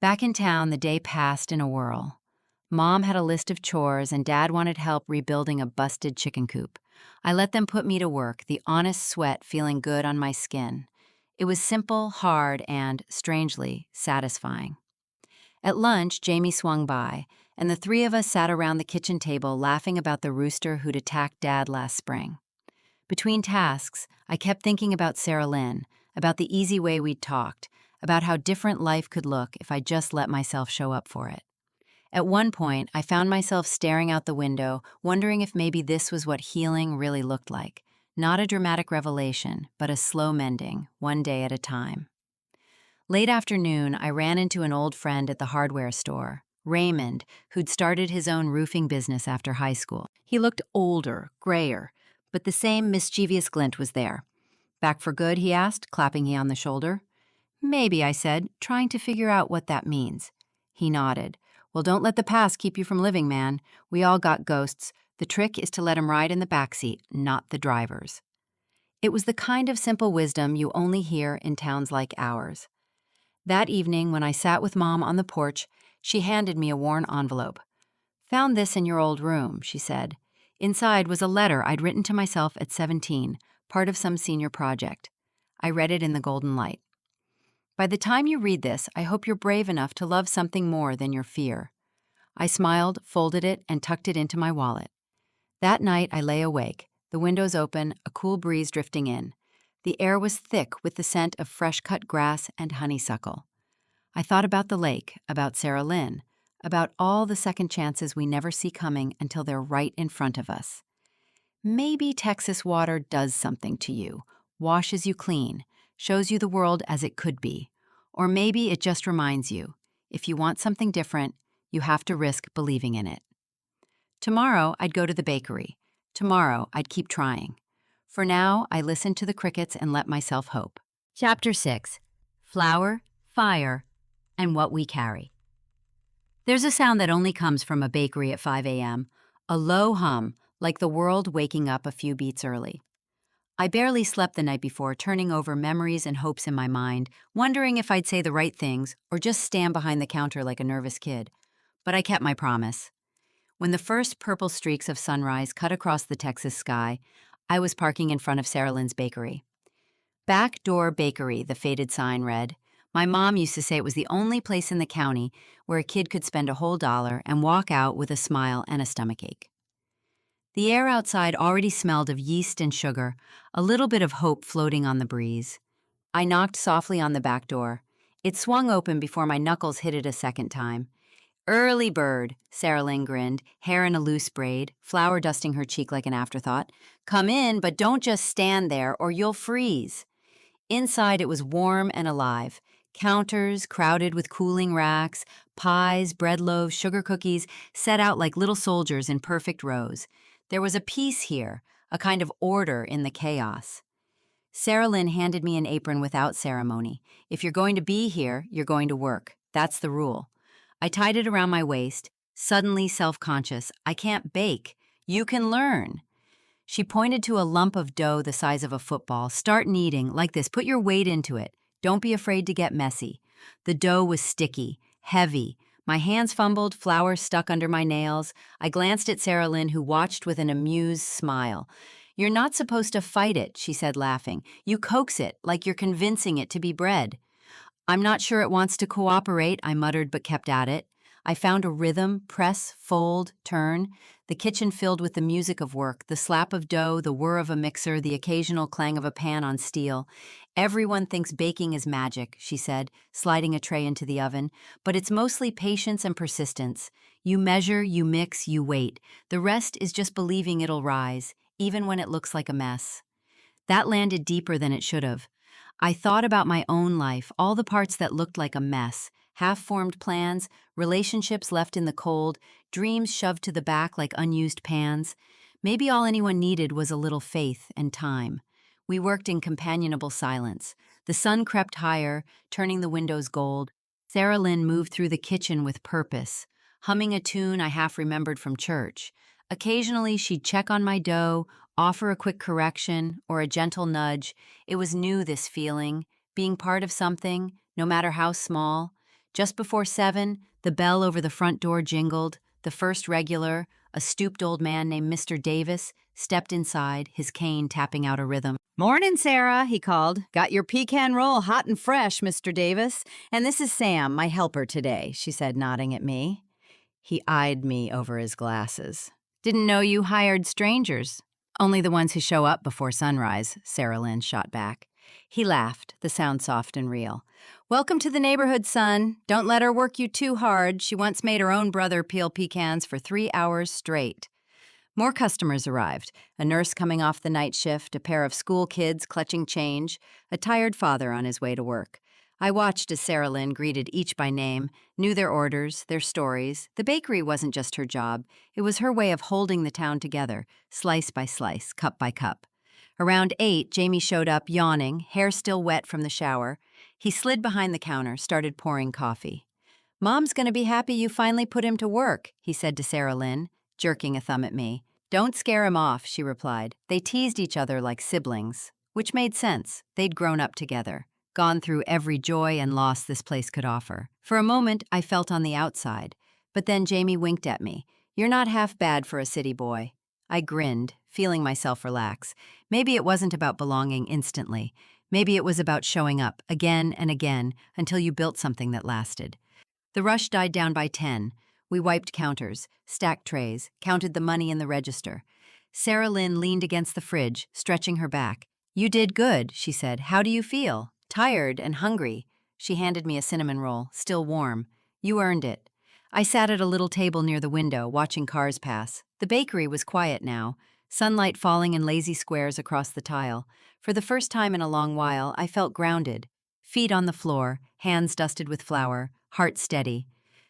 Back in town, the day passed in a whirl. Mom had a list of chores, and Dad wanted help rebuilding a busted chicken coop. I let them put me to work, the honest sweat feeling good on my skin. It was simple, hard, and, strangely, satisfying. At lunch, Jamie swung by, and the three of us sat around the kitchen table laughing about the rooster who'd attacked Dad last spring. Between tasks, I kept thinking about Sarah Lynn, about the easy way we'd talked, about how different life could look if I just let myself show up for it. At one point, I found myself staring out the window, wondering if maybe this was what healing really looked like. Not a dramatic revelation, but a slow mending, one day at a time. Late afternoon, I ran into an old friend at the hardware store, Raymond, who'd started his own roofing business after high school. He looked older, grayer, but the same mischievous glint was there. "Back for good?" he asked, clapping me on the shoulder. "Maybe," I said, trying to figure out what that means. He nodded. "Well, don't let the past keep you from living, man. We all got ghosts. The trick is to let 'em ride in the backseat, not the driver's." It was the kind of simple wisdom you only hear in towns like ours. That evening, when I sat with Mom on the porch, she handed me a worn envelope. "Found this in your old room," she said. Inside was a letter I'd written to myself at 17, part of some senior project. I read it in the golden light. "By the time you read this, I hope you're brave enough to love something more than your fear." I smiled, folded it, and tucked it into my wallet. That night, I lay awake, the windows open, a cool breeze drifting in. The air was thick with the scent of fresh-cut grass and honeysuckle. I thought about the lake, about Sarah Lynn, about all the second chances we never see coming until they're right in front of us. Maybe Texas water does something to you, washes you clean, shows you the world as it could be. Or maybe it just reminds you, if you want something different, you have to risk believing in it. Tomorrow, I'd go to the bakery. Tomorrow, I'd keep trying. For now, I listened to the crickets and let myself hope. Chapter 6. Flour, Fire, and What We Carry. There's a sound that only comes from a bakery at 5 a.m., a low hum, like the world waking up a few beats early. I barely slept the night before, turning over memories and hopes in my mind, wondering if I'd say the right things or just stand behind the counter like a nervous kid. But I kept my promise. When the first purple streaks of sunrise cut across the Texas sky, I was parking in front of Sarah Lynn's bakery. Back Door Bakery, the faded sign read. My mom used to say it was the only place in the county where a kid could spend a whole dollar and walk out with a smile and a stomachache. The air outside already smelled of yeast and sugar, a little bit of hope floating on the breeze. I knocked softly on the back door. It swung open before my knuckles hit it a second time. Early bird, Sarah Lynn grinned, hair in a loose braid, flour dusting her cheek like an afterthought. Come in, but don't just stand there or you'll freeze. Inside, it was warm and alive. Counters crowded with cooling racks, pies, bread loaves, sugar cookies, set out like little soldiers in perfect rows. There was a peace here, a kind of order in the chaos. Sarah Lynn handed me an apron without ceremony. If you're going to be here, you're going to work. That's the rule. I tied it around my waist, suddenly self-conscious. I can't bake. You can learn. She pointed to a lump of dough the size of a football. Start kneading, like this. Put your weight into it. Don't be afraid to get messy. The dough was sticky, heavy. My hands fumbled, flour stuck under my nails. I glanced at Sarah Lynn, who watched with an amused smile. You're not supposed to fight it, she said, laughing. You coax it, like you're convincing it to be bread. I'm not sure it wants to cooperate, I muttered but kept at it. I found a rhythm, press, fold, turn. The kitchen filled with the music of work, the slap of dough, the whir of a mixer, the occasional clang of a pan on steel. Everyone thinks baking is magic, she said, sliding a tray into the oven, but it's mostly patience and persistence. You measure, you mix, you wait. The rest is just believing it'll rise, even when it looks like a mess. That landed deeper than it should have. I thought about my own life, all the parts that looked like a mess, half-formed plans, relationships left in the cold, dreams shoved to the back like unused pans. Maybe all anyone needed was a little faith and time. We worked in companionable silence. The sun crept higher, turning the windows gold. Sarah Lynn moved through the kitchen with purpose, humming a tune I half remembered from church. Occasionally, she'd check on my dough, offer a quick correction, or a gentle nudge. It was new, this feeling, being part of something, no matter how small. Just before 7, the bell over the front door jingled. The first regular, a stooped old man named Mr. Davis, stepped inside, his cane tapping out a rhythm. "Morning, Sarah," he called. "Got your pecan roll hot and fresh, Mr. Davis. And this is Sam, my helper today," she said, nodding at me. He eyed me over his glasses. "Didn't know you hired strangers." "Only the ones who show up before sunrise," Sarah Lynn shot back. He laughed, the sound soft and real. "Welcome to the neighborhood, son. Don't let her work you too hard. She once made her own brother peel pecans for 3 hours straight." More customers arrived, a nurse coming off the night shift, a pair of school kids clutching change, a tired father on his way to work. I watched as Sarah Lynn greeted each by name, knew their orders, their stories. The bakery wasn't just her job. It was her way of holding the town together, slice by slice, cup by cup. Around 8, Jamie showed up, yawning, hair still wet from the shower. He slid behind the counter, started pouring coffee. "Mom's gonna be happy you finally put him to work," he said to Sarah Lynn, jerking a thumb at me. "Don't scare him off," she replied. They teased each other like siblings, which made sense. They'd grown up together, gone through every joy and loss this place could offer. For a moment, I felt on the outside, but then Jamie winked at me. "You're not half bad for a city boy." I grinned, feeling myself relax. Maybe it wasn't about belonging instantly. Maybe it was about showing up again and again until you built something that lasted. The rush died down by 10. We wiped counters, stacked trays, counted the money in the register. Sarah Lynn leaned against the fridge, stretching her back. "You did good," she said. "How do you feel?" "Tired and hungry." She handed me a cinnamon roll, still warm. "You earned it." I sat at a little table near the window, watching cars pass. The bakery was quiet now, sunlight falling in lazy squares across the tile. For the first time in a long while, I felt grounded. Feet on the floor, hands dusted with flour, heart steady.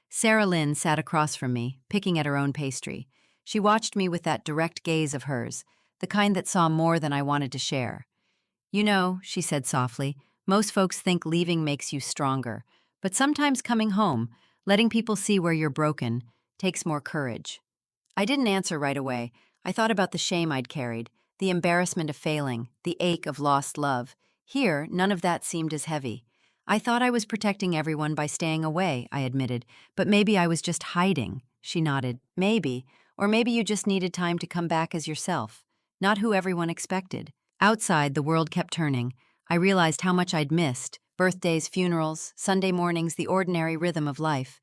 Sarah Lynn sat across from me, picking at her own pastry. She watched me with that direct gaze of hers, the kind that saw more than I wanted to share. "You know," she said softly, "most folks think leaving makes you stronger. But sometimes coming home, letting people see where you're broken, takes more courage." I didn't answer right away. I thought about the shame I'd carried, the embarrassment of failing, the ache of lost love. Here, none of that seemed as heavy. I thought I was protecting everyone by staying away, I admitted, but maybe I was just hiding. She nodded. Maybe. Or maybe you just needed time to come back as yourself, not who everyone expected. Outside, the world kept turning. I realized how much I'd missed: birthdays, funerals, Sunday mornings, the ordinary rhythm of life.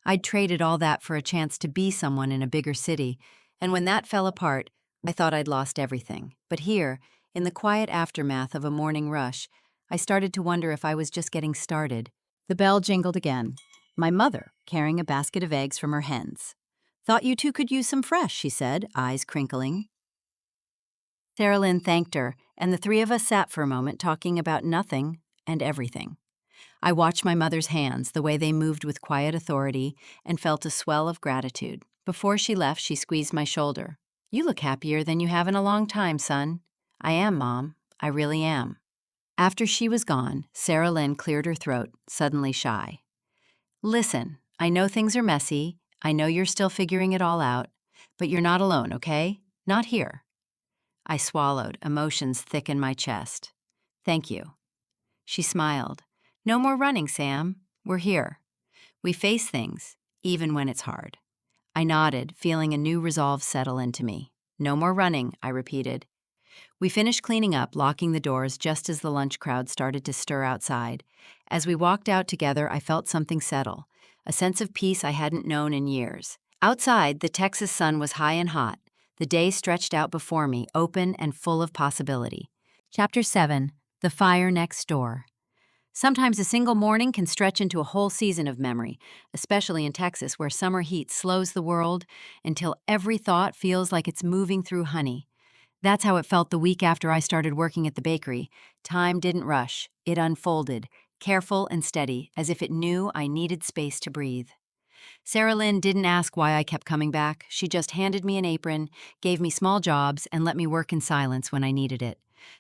I'd traded all that for a chance to be someone in a bigger city, and when that fell apart, I thought I'd lost everything. But here, in the quiet aftermath of a morning rush, I started to wonder if I was just getting started. The bell jingled again. My mother, carrying a basket of eggs from her hens. "Thought you two could use some fresh," she said, eyes crinkling. Sarah Lynn thanked her, and the three of us sat for a moment talking about nothing and everything. I watched my mother's hands, the way they moved with quiet authority, and felt a swell of gratitude. Before she left, she squeezed my shoulder. "You look happier than you have in a long time, son." "I am, Mom. I really am." After she was gone, Sarah Lynn cleared her throat, suddenly shy. "Listen, I know things are messy. I know you're still figuring it all out. But you're not alone, okay? Not here." I swallowed, emotions thick in my chest. "Thank you." She smiled. "No more running, Sam. We're here. We face things, even when it's hard." I nodded, feeling a new resolve settle into me. "No more running," I repeated. We finished cleaning up, locking the doors just as the lunch crowd started to stir outside. As we walked out together, I felt something settle, a sense of peace I hadn't known in years. Outside, the Texas sun was high and hot. The day stretched out before me, open and full of possibility. Chapter 7: The Fire Next Door. Sometimes a single morning can stretch into a whole season of memory, especially in Texas, where summer heat slows the world until every thought feels like it's moving through honey. That's how it felt the week after I started working at the bakery. Time didn't rush. It unfolded, careful and steady, as if it knew I needed space to breathe. Sarah Lynn didn't ask why I kept coming back. She just handed me an apron, gave me small jobs, and let me work in silence when I needed it.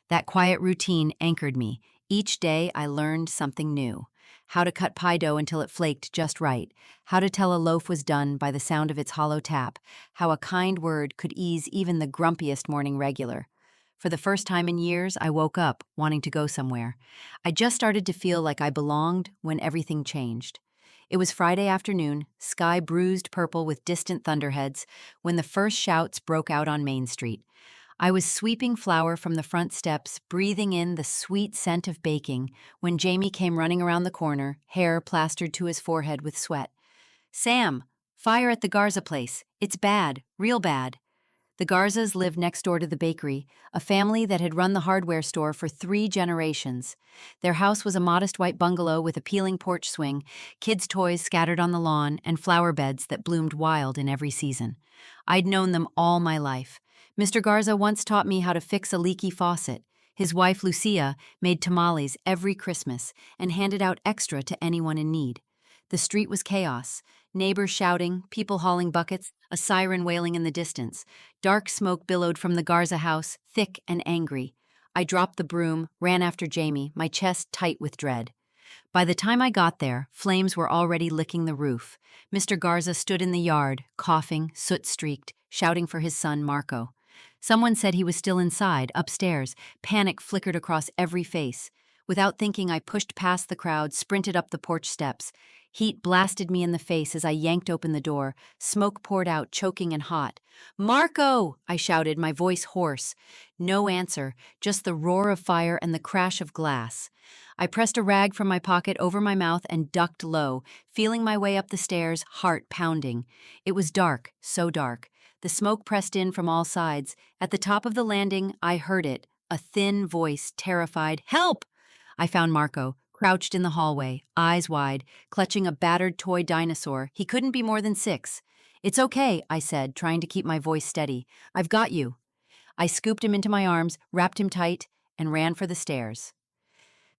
That quiet routine anchored me. Each day I learned something new. How to cut pie dough until it flaked just right. How to tell a loaf was done by the sound of its hollow tap. How a kind word could ease even the grumpiest morning regular. For the first time in years, I woke up wanting to go somewhere. I just started to feel like I belonged when everything changed. It was Friday afternoon, sky bruised purple with distant thunderheads, when the first shouts broke out on Main Street. I was sweeping flour from the front steps, breathing in the sweet scent of baking, when Jamie came running around the corner, hair plastered to his forehead with sweat. "Sam, fire at the Garza place. It's bad, real bad." The Garzas lived next door to the bakery, a family that had run the hardware store for 3 generations. Their house was a modest white bungalow with a peeling porch swing, kids' toys scattered on the lawn, and flower beds that bloomed wild in every season. I'd known them all my life. Mr. Garza once taught me how to fix a leaky faucet. His wife, Lucia, made tamales every Christmas and handed out extra to anyone in need. The street was chaos. Neighbors shouting, people hauling buckets, a siren wailing in the distance. Dark smoke billowed from the Garza house, thick and angry. I dropped the broom, ran after Jamie, my chest tight with dread. By the time I got there, flames were already licking the roof. Mr. Garza stood in the yard, coughing, soot-streaked, shouting for his son, Marco. Someone said he was still inside, upstairs. Panic flickered across every face. Without thinking, I pushed past the crowd, sprinted up the porch steps. Heat blasted me in the face as I yanked open the door. Smoke poured out, choking and hot. "Marco!" I shouted, my voice hoarse. No answer, just the roar of fire and the crash of glass. I pressed a rag from my pocket over my mouth and ducked low, feeling my way up the stairs, heart pounding. It was dark, so dark. The smoke pressed in from all sides. At the top of the landing, I heard it, a thin voice, terrified. "Help!" I found Marco, crouched in the hallway, eyes wide, clutching a battered toy dinosaur. He couldn't be more than 6. "It's okay," I said, trying to keep my voice steady. "I've got you." I scooped him into my arms, wrapped him tight, and ran for the stairs.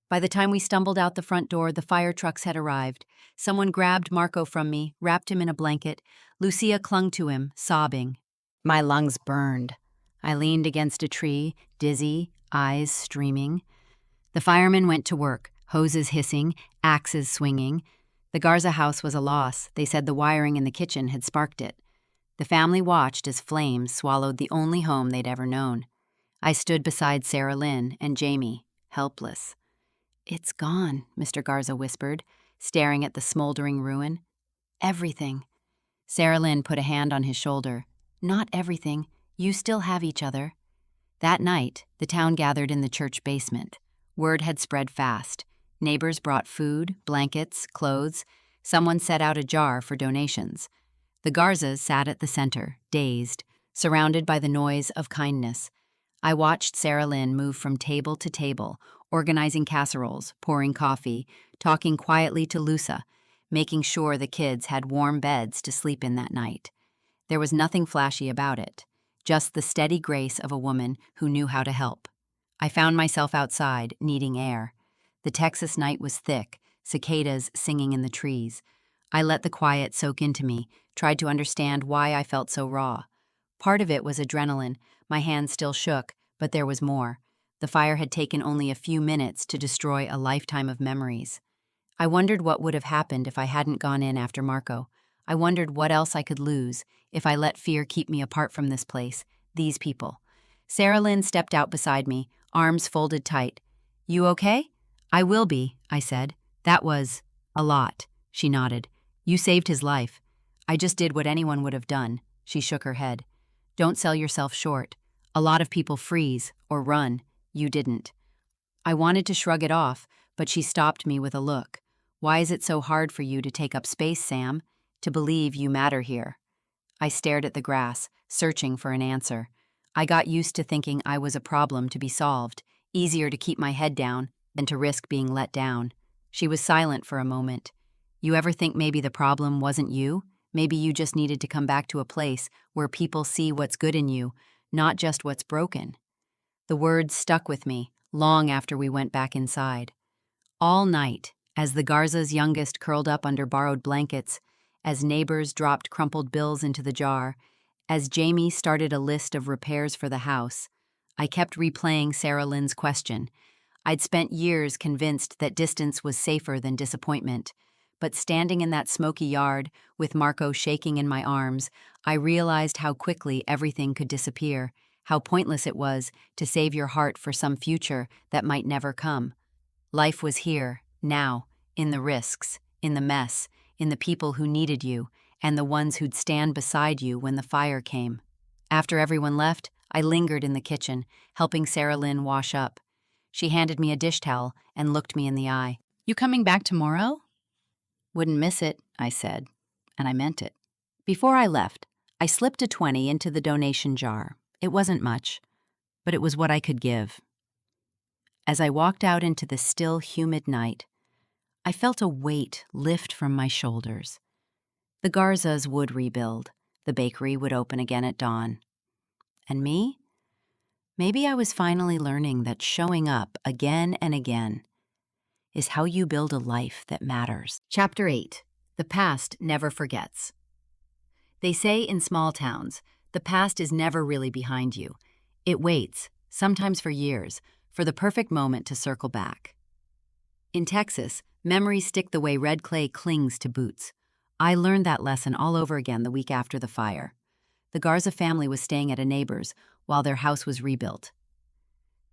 By the time we stumbled out the front door, the fire trucks had arrived. Someone grabbed Marco from me, wrapped him in a blanket. Lucia clung to him, sobbing. My lungs burned. I leaned against a tree, dizzy, eyes streaming. The firemen went to work, hoses hissing, axes swinging. The Garza house was a loss. They said the wiring in the kitchen had sparked it. The family watched as flames swallowed the only home they'd ever known. I stood beside Sarah Lynn and Jamie, helpless. "It's gone," Mr. Garza whispered, staring at the smoldering ruin. "Everything." Sarah Lynn put a hand on his shoulder. "Not everything. You still have each other." That night, the town gathered in the church basement. Word had spread fast. Neighbors brought food, blankets, clothes. Someone set out a jar for donations. The Garzas sat at the center, dazed, surrounded by the noise of kindness. I watched Sarah Lynn move from table to table, organizing casseroles, pouring coffee, talking quietly to Lusa, making sure the kids had warm beds to sleep in that night. There was nothing flashy about it, just the steady grace of a woman who knew how to help. I found myself outside, needing air. The Texas night was thick, cicadas singing in the trees. I let the quiet soak into me, tried to understand why I felt so raw. Part of it was adrenaline. My hands still shook, but there was more. The fire had taken only a few minutes to destroy a lifetime of memories. I wondered what would have happened if I hadn't gone in after Marco. I wondered what else I could lose if I let fear keep me apart from this place, these people. Sarah Lynn stepped out beside me, arms folded tight. "You okay?" "I will be," I said. "That was a lot," she nodded. "You saved his life." "I just did what anyone would have done." She shook her head. "Don't sell yourself short. A lot of people freeze or run. You didn't." I wanted to shrug it off, but she stopped me with a look. "Why is it so hard for you to take up space, Sam? To believe you matter here?" I stared at the grass, searching for an answer. I got used to thinking I was a problem to be solved, easier to keep my head down than to risk being let down. She was silent for a moment. "You ever think maybe the problem wasn't you? Maybe you just needed to come back to a place where people see what's good in you, not just what's broken?" The words stuck with me, long after we went back inside. All night, as the Garza's youngest curled up under borrowed blankets, as neighbors dropped crumpled bills into the jar, as Jamie started a list of repairs for the house, I kept replaying Sarah Lynn's question. I'd spent years convinced that distance was safer than disappointment, but standing in that smoky yard, with Marco shaking in my arms, I realized how quickly everything could disappear, how pointless it was to save your heart for some future that might never come. Life was here, now, in the risks, in the mess, in the people who needed you, and the ones who'd stand beside you when the fire came. After everyone left, I lingered in the kitchen, helping Sarah Lynn wash up. She handed me a dish towel and looked me in the eye. "You coming back tomorrow?" "Wouldn't miss it," I said, and I meant it. Before I left, I slipped a 20 into the donation jar. It wasn't much, but it was what I could give. As I walked out into the still, humid night, I felt a weight lift from my shoulders. The Garzas would rebuild. The bakery would open again at dawn. And me? Maybe I was finally learning that showing up again and again is how you build a life that matters. Chapter 8. The Past Never Forgets. They say in small towns, the past is never really behind you. It waits, sometimes for years, for the perfect moment to circle back. In Texas, memories stick the way red clay clings to boots. I learned that lesson all over again the week after the fire. The Garza family was staying at a neighbor's while their house was rebuilt.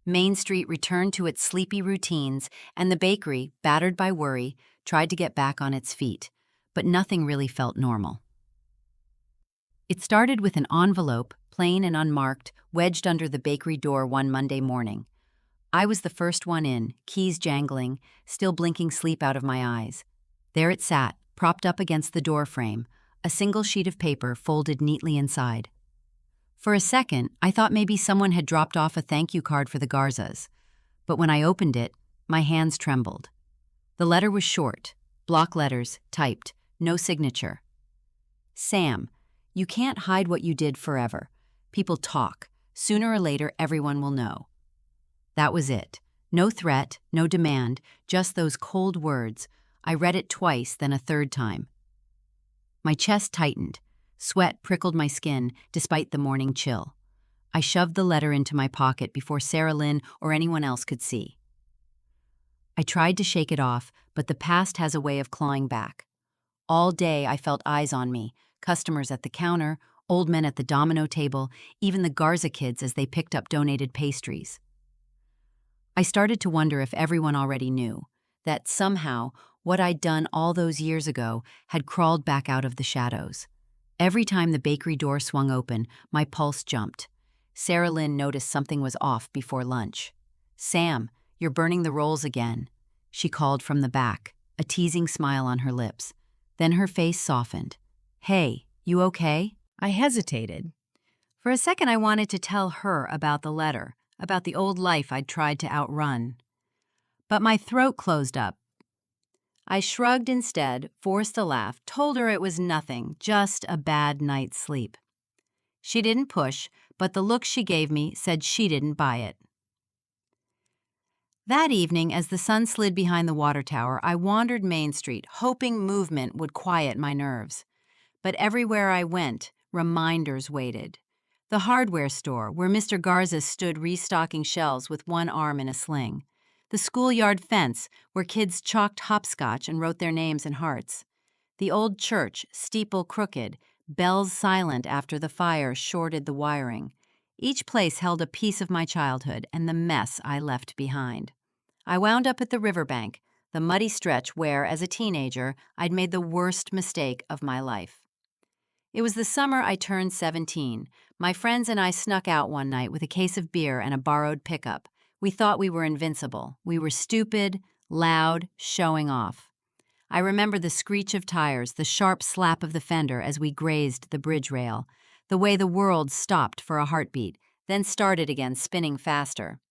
Main Street returned to its sleepy routines, and the bakery, battered by worry, tried to get back on its feet, but nothing really felt normal. It started with an envelope, plain and unmarked, wedged under the bakery door one Monday morning. I was the first one in, keys jangling, still blinking sleep out of my eyes. There it sat, propped up against the door frame, a single sheet of paper folded neatly inside. For a second, I thought maybe someone had dropped off a thank you card for the Garzas, but when I opened it, my hands trembled. The letter was short, block letters, typed, no signature. "Sam, you can't hide what you did forever. People talk. Sooner or later, everyone will know." That was it. No threat, no demand, just those cold words. I read it twice, then a third time. My chest tightened. Sweat prickled my skin, despite the morning chill. I shoved the letter into my pocket before Sarah Lynn or anyone else could see. I tried to shake it off, but the past has a way of clawing back. All day I felt eyes on me, customers at the counter, old men at the domino table, even the Garza kids as they picked up donated pastries. I started to wonder if everyone already knew that somehow what I'd done all those years ago had crawled back out of the shadows. Every time the bakery door swung open, my pulse jumped. Sarah Lynn noticed something was off before lunch. "Sam, you're burning the rolls again," she called from the back, a teasing smile on her lips. Then her face softened. "Hey, you okay?" I hesitated. For a second I wanted to tell her about the letter, about the old life I'd tried to outrun. But my throat closed up. I shrugged instead, forced a laugh, told her it was nothing, just a bad night's sleep. She didn't push, but the look she gave me said she didn't buy it. That evening, as the sun slid behind the water tower, I wandered Main Street, hoping movement would quiet my nerves. But everywhere I went, reminders waited. The hardware store, where Mr. Garza stood restocking shelves with one arm in a sling. The schoolyard fence, where kids chalked hopscotch and wrote their names in hearts. The old church, steeple crooked, bells silent after the fire shorted the wiring. Each place held a piece of my childhood and the mess I left behind. I wound up at the riverbank, the muddy stretch where, as a teenager, I'd made the worst mistake of my life. It was the summer I turned 17. My friends and I snuck out one night with a case of beer and a borrowed pickup. We thought we were invincible. We were stupid, loud, showing off. I remember the screech of tires, the sharp slap of the fender as we grazed the bridge rail, the way the world stopped for a heartbeat, then started again, spinning faster.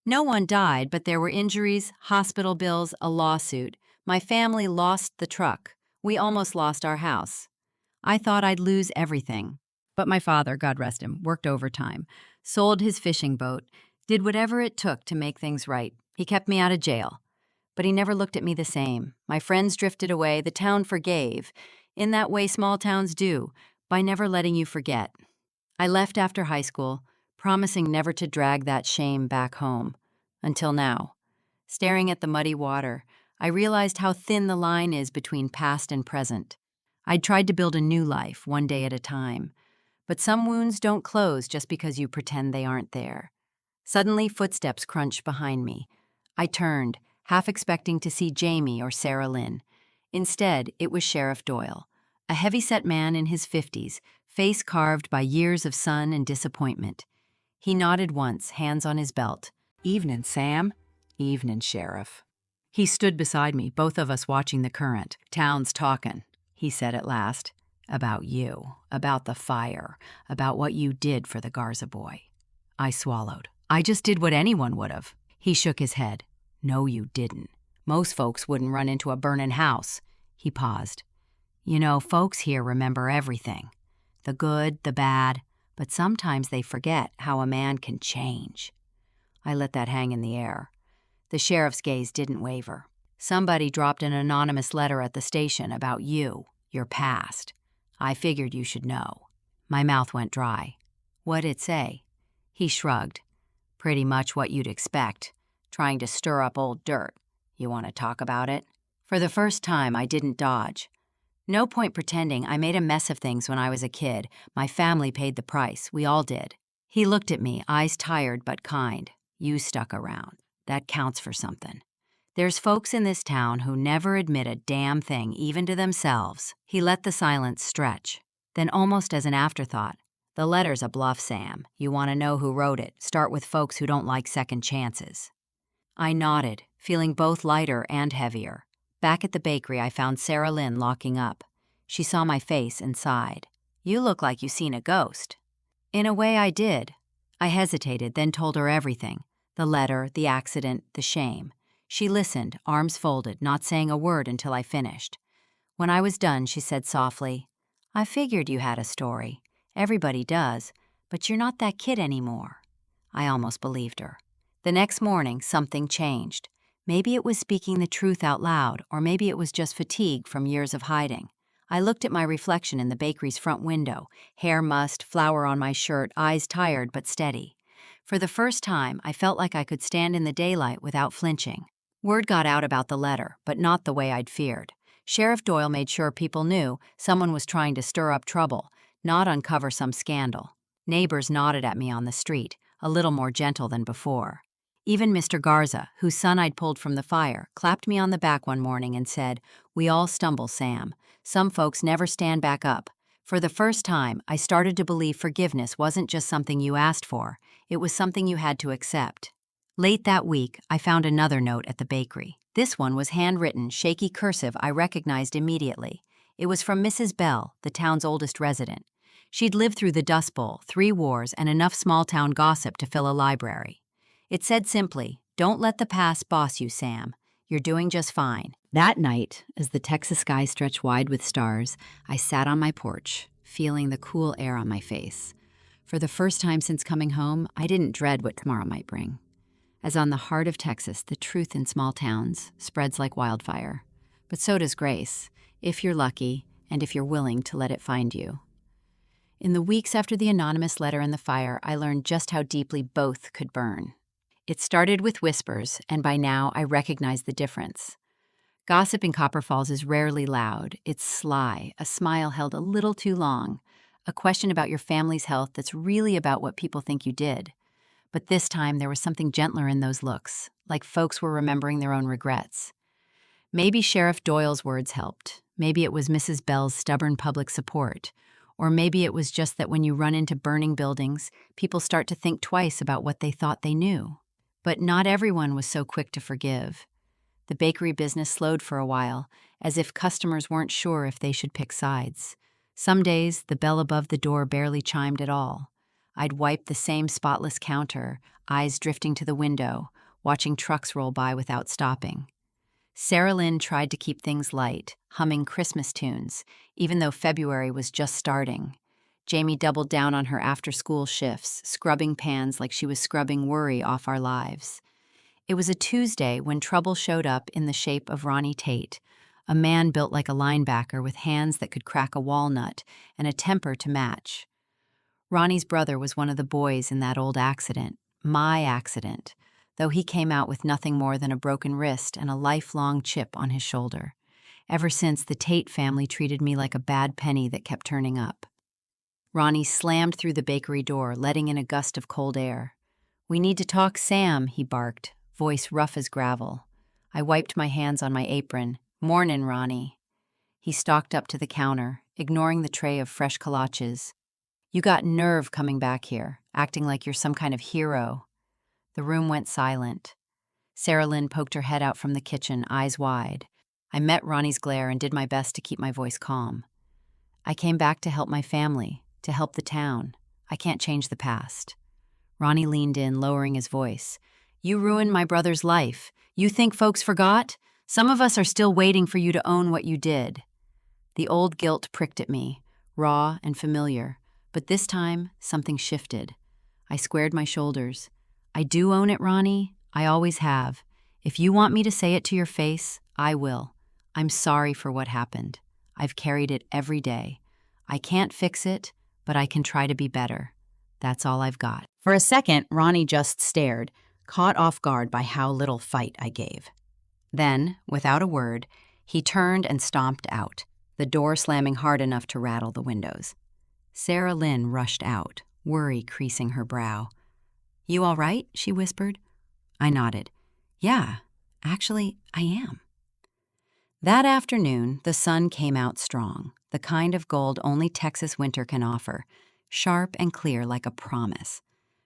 No one died, but there were injuries, hospital bills, a lawsuit. My family lost the truck. We almost lost our house. I thought I'd lose everything. But my father, God rest him, worked overtime, sold his fishing boat, did whatever it took to make things right. He kept me out of jail. But he never looked at me the same. My friends drifted away, the town forgave, in that way small towns do, by never letting you forget. I left after high school, promising never to drag that shame back home. Until now. Staring at the muddy water, I realized how thin the line is between past and present. I'd tried to build a new life, one day at a time. But some wounds don't close just because you pretend they aren't there. Suddenly, footsteps crunched behind me. I turned, half expecting to see Jamie or Sarah Lynn. Instead, it was Sheriff Doyle, a heavy-set man in his 50s, face carved by years of sun and disappointment. He nodded once, hands on his belt. "Evenin', Sam." "Evenin', Sheriff." He stood beside me, both of us watching the current. "Town's talkin'," he said at last. "About you, about the fire, about what you did for the Garza boy." I swallowed. "I just did what anyone would have." He shook his head. "No, you didn't. Most folks wouldn't run into a burnin' house." He paused. "You know, folks here remember everything. The good, the bad, but sometimes they forget how a man can change." I let that hang in the air. The sheriff's gaze didn't waver. "Somebody dropped an anonymous letter at the station about you, your past. I figured you should know." My mouth went dry. "What'd it say?" He shrugged. "Pretty much what you'd expect. Trying to stir up old dirt. You want to talk about it?" For the first time, I didn't dodge. No point pretending I made a mess of things when I was a kid. My family paid the price. We all did. He looked at me, eyes tired but kind. "You stuck around. That counts for something. There's folks in this town who never admit a damn thing, even to themselves." He let the silence stretch. Then, almost as an afterthought, "The letter's a bluff, Sam. You want to know who wrote it. Start with folks who don't like second chances." I nodded, feeling both lighter and heavier. Back at the bakery, I found Sarah Lynn locking up. She saw my face and sighed. "You look like you seen a ghost." In a way, I did. I hesitated, then told her everything. The letter, the accident, the shame. She listened, arms folded, not saying a word until I finished. When I was done, she said softly, "I figured you had a story. Everybody does, but you're not that kid anymore." I almost believed her. The next morning, something changed. Maybe it was speaking the truth out loud, or maybe it was just fatigue from years of hiding. I looked at my reflection in the bakery's front window, hair mussed, flour on my shirt, eyes tired but steady. For the first time, I felt like I could stand in the daylight without flinching. Word got out about the letter, but not the way I'd feared. Sheriff Doyle made sure people knew someone was trying to stir up trouble, not uncover some scandal. Neighbors nodded at me on the street, a little more gentle than before. Even Mr. Garza, whose son I'd pulled from the fire, clapped me on the back one morning and said, "We all stumble, Sam. Some folks never stand back up." For the first time, I started to believe forgiveness wasn't just something you asked for, it was something you had to accept. Late that week, I found another note at the bakery. This one was handwritten, shaky cursive I recognized immediately. It was from Mrs. Bell, the town's oldest resident. She'd lived through the Dust Bowl, 3 wars, and enough small-town gossip to fill a library. It said simply, "Don't let the past boss you, Sam. You're doing just fine." That night, as the Texas sky stretched wide with stars, I sat on my porch, feeling the cool air on my face. For the first time since coming home, I didn't dread what tomorrow might bring. As on the heart of Texas, the truth in small towns spreads like wildfire. But so does grace, if you're lucky and if you're willing to let it find you. In the weeks after the anonymous letter and the fire, I learned just how deeply both could burn. It started with whispers, and by now I recognize the difference. Gossip in Copper Falls is rarely loud. It's sly, a smile held a little too long, a question about your family's health that's really about what people think you did. But this time there was something gentler in those looks, like folks were remembering their own regrets. Maybe Sheriff Doyle's words helped. Maybe it was Mrs. Bell's stubborn public support. Or maybe it was just that when you run into burning buildings, people start to think twice about what they thought they knew. But not everyone was so quick to forgive. The bakery business slowed for a while, as if customers weren't sure if they should pick sides. Some days, the bell above the door barely chimed at all. I'd wipe the same spotless counter, eyes drifting to the window, watching trucks roll by without stopping. Sarah Lynn tried to keep things light, humming Christmas tunes, even though February was just starting. Jamie doubled down on her after-school shifts, scrubbing pans like she was scrubbing worry off our lives. It was a Tuesday when trouble showed up in the shape of Ronnie Tate, a man built like a linebacker with hands that could crack a walnut and a temper to match. Ronnie's brother was one of the boys in that old accident, my accident, though he came out with nothing more than a broken wrist and a lifelong chip on his shoulder. Ever since, the Tate family treated me like a bad penny that kept turning up. Ronnie slammed through the bakery door, letting in a gust of cold air. "We need to talk, Sam," he barked, voice rough as gravel. I wiped my hands on my apron. "Mornin', Ronnie." He stalked up to the counter, ignoring the tray of fresh kolaches. "You got nerve coming back here, acting like you're some kind of hero." The room went silent. Sarah Lynn poked her head out from the kitchen, eyes wide. I met Ronnie's glare and did my best to keep my voice calm. "I came back to help my family, to help the town. I can't change the past." Ronnie leaned in, lowering his voice. "You ruined my brother's life. You think folks forgot? Some of us are still waiting for you to own what you did." The old guilt pricked at me, raw and familiar, but this time something shifted. I squared my shoulders. "I do own it, Ronnie. I always have. If you want me to say it to your face, I will. I'm sorry for what happened. I've carried it every day. I can't fix it, but I can try to be better. That's all I've got." For a second, Ronnie just stared, caught off guard by how little fight I gave. Then, without a word, he turned and stomped out, the door slamming hard enough to rattle the windows. Sarah Lynn rushed out, worry creasing her brow. "You all right?" she whispered. I nodded. "Yeah, actually, I am." That afternoon, the sun came out strong, the kind of gold only Texas winter can offer, sharp and clear like a promise.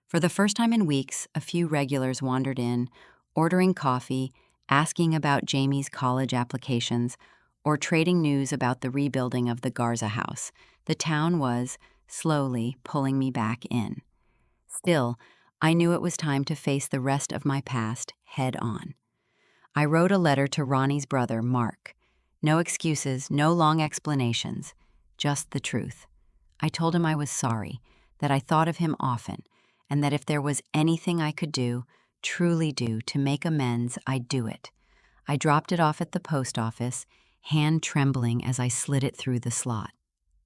For the first time in weeks, a few regulars wandered in, ordering coffee, asking about Jamie's college applications, or trading news about the rebuilding of the Garza house. The town was, slowly, pulling me back in. Still, I knew it was time to face the rest of my past head on. I wrote a letter to Ronnie's brother, Mark. No excuses, no long explanations, just the truth. I told him I was sorry, that I thought of him often, and that if there was anything I could do, truly do, to make amends, I'd do it. I dropped it off at the post office, hand trembling as I slid it through the slot.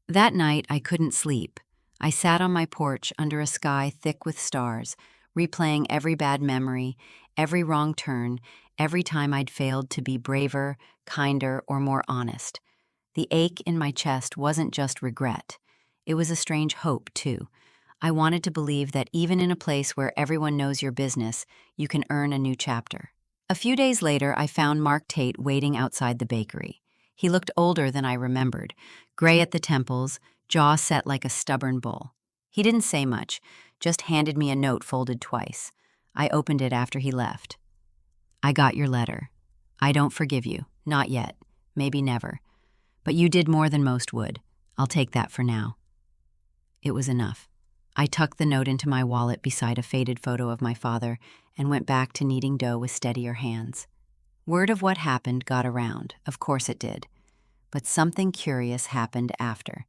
That night, I couldn't sleep. I sat on my porch under a sky thick with stars, replaying every bad memory, every wrong turn, every time I'd failed to be braver, kinder, or more honest. The ache in my chest wasn't just regret. It was a strange hope, too. I wanted to believe that even in a place where everyone knows your business, you can earn a new chapter. A few days later, I found Mark Tate waiting outside the bakery. He looked older than I remembered, gray at the temples, jaw set like a stubborn bull. He didn't say much, just handed me a note folded twice. I opened it after he left. I got your letter. I don't forgive you. Not yet. Maybe never. But you did more than most would. I'll take that for now. It was enough. I tucked the note into my wallet beside a faded photo of my father and went back to kneading dough with steadier hands. Word of what happened got around. Of course it did. But something curious happened after.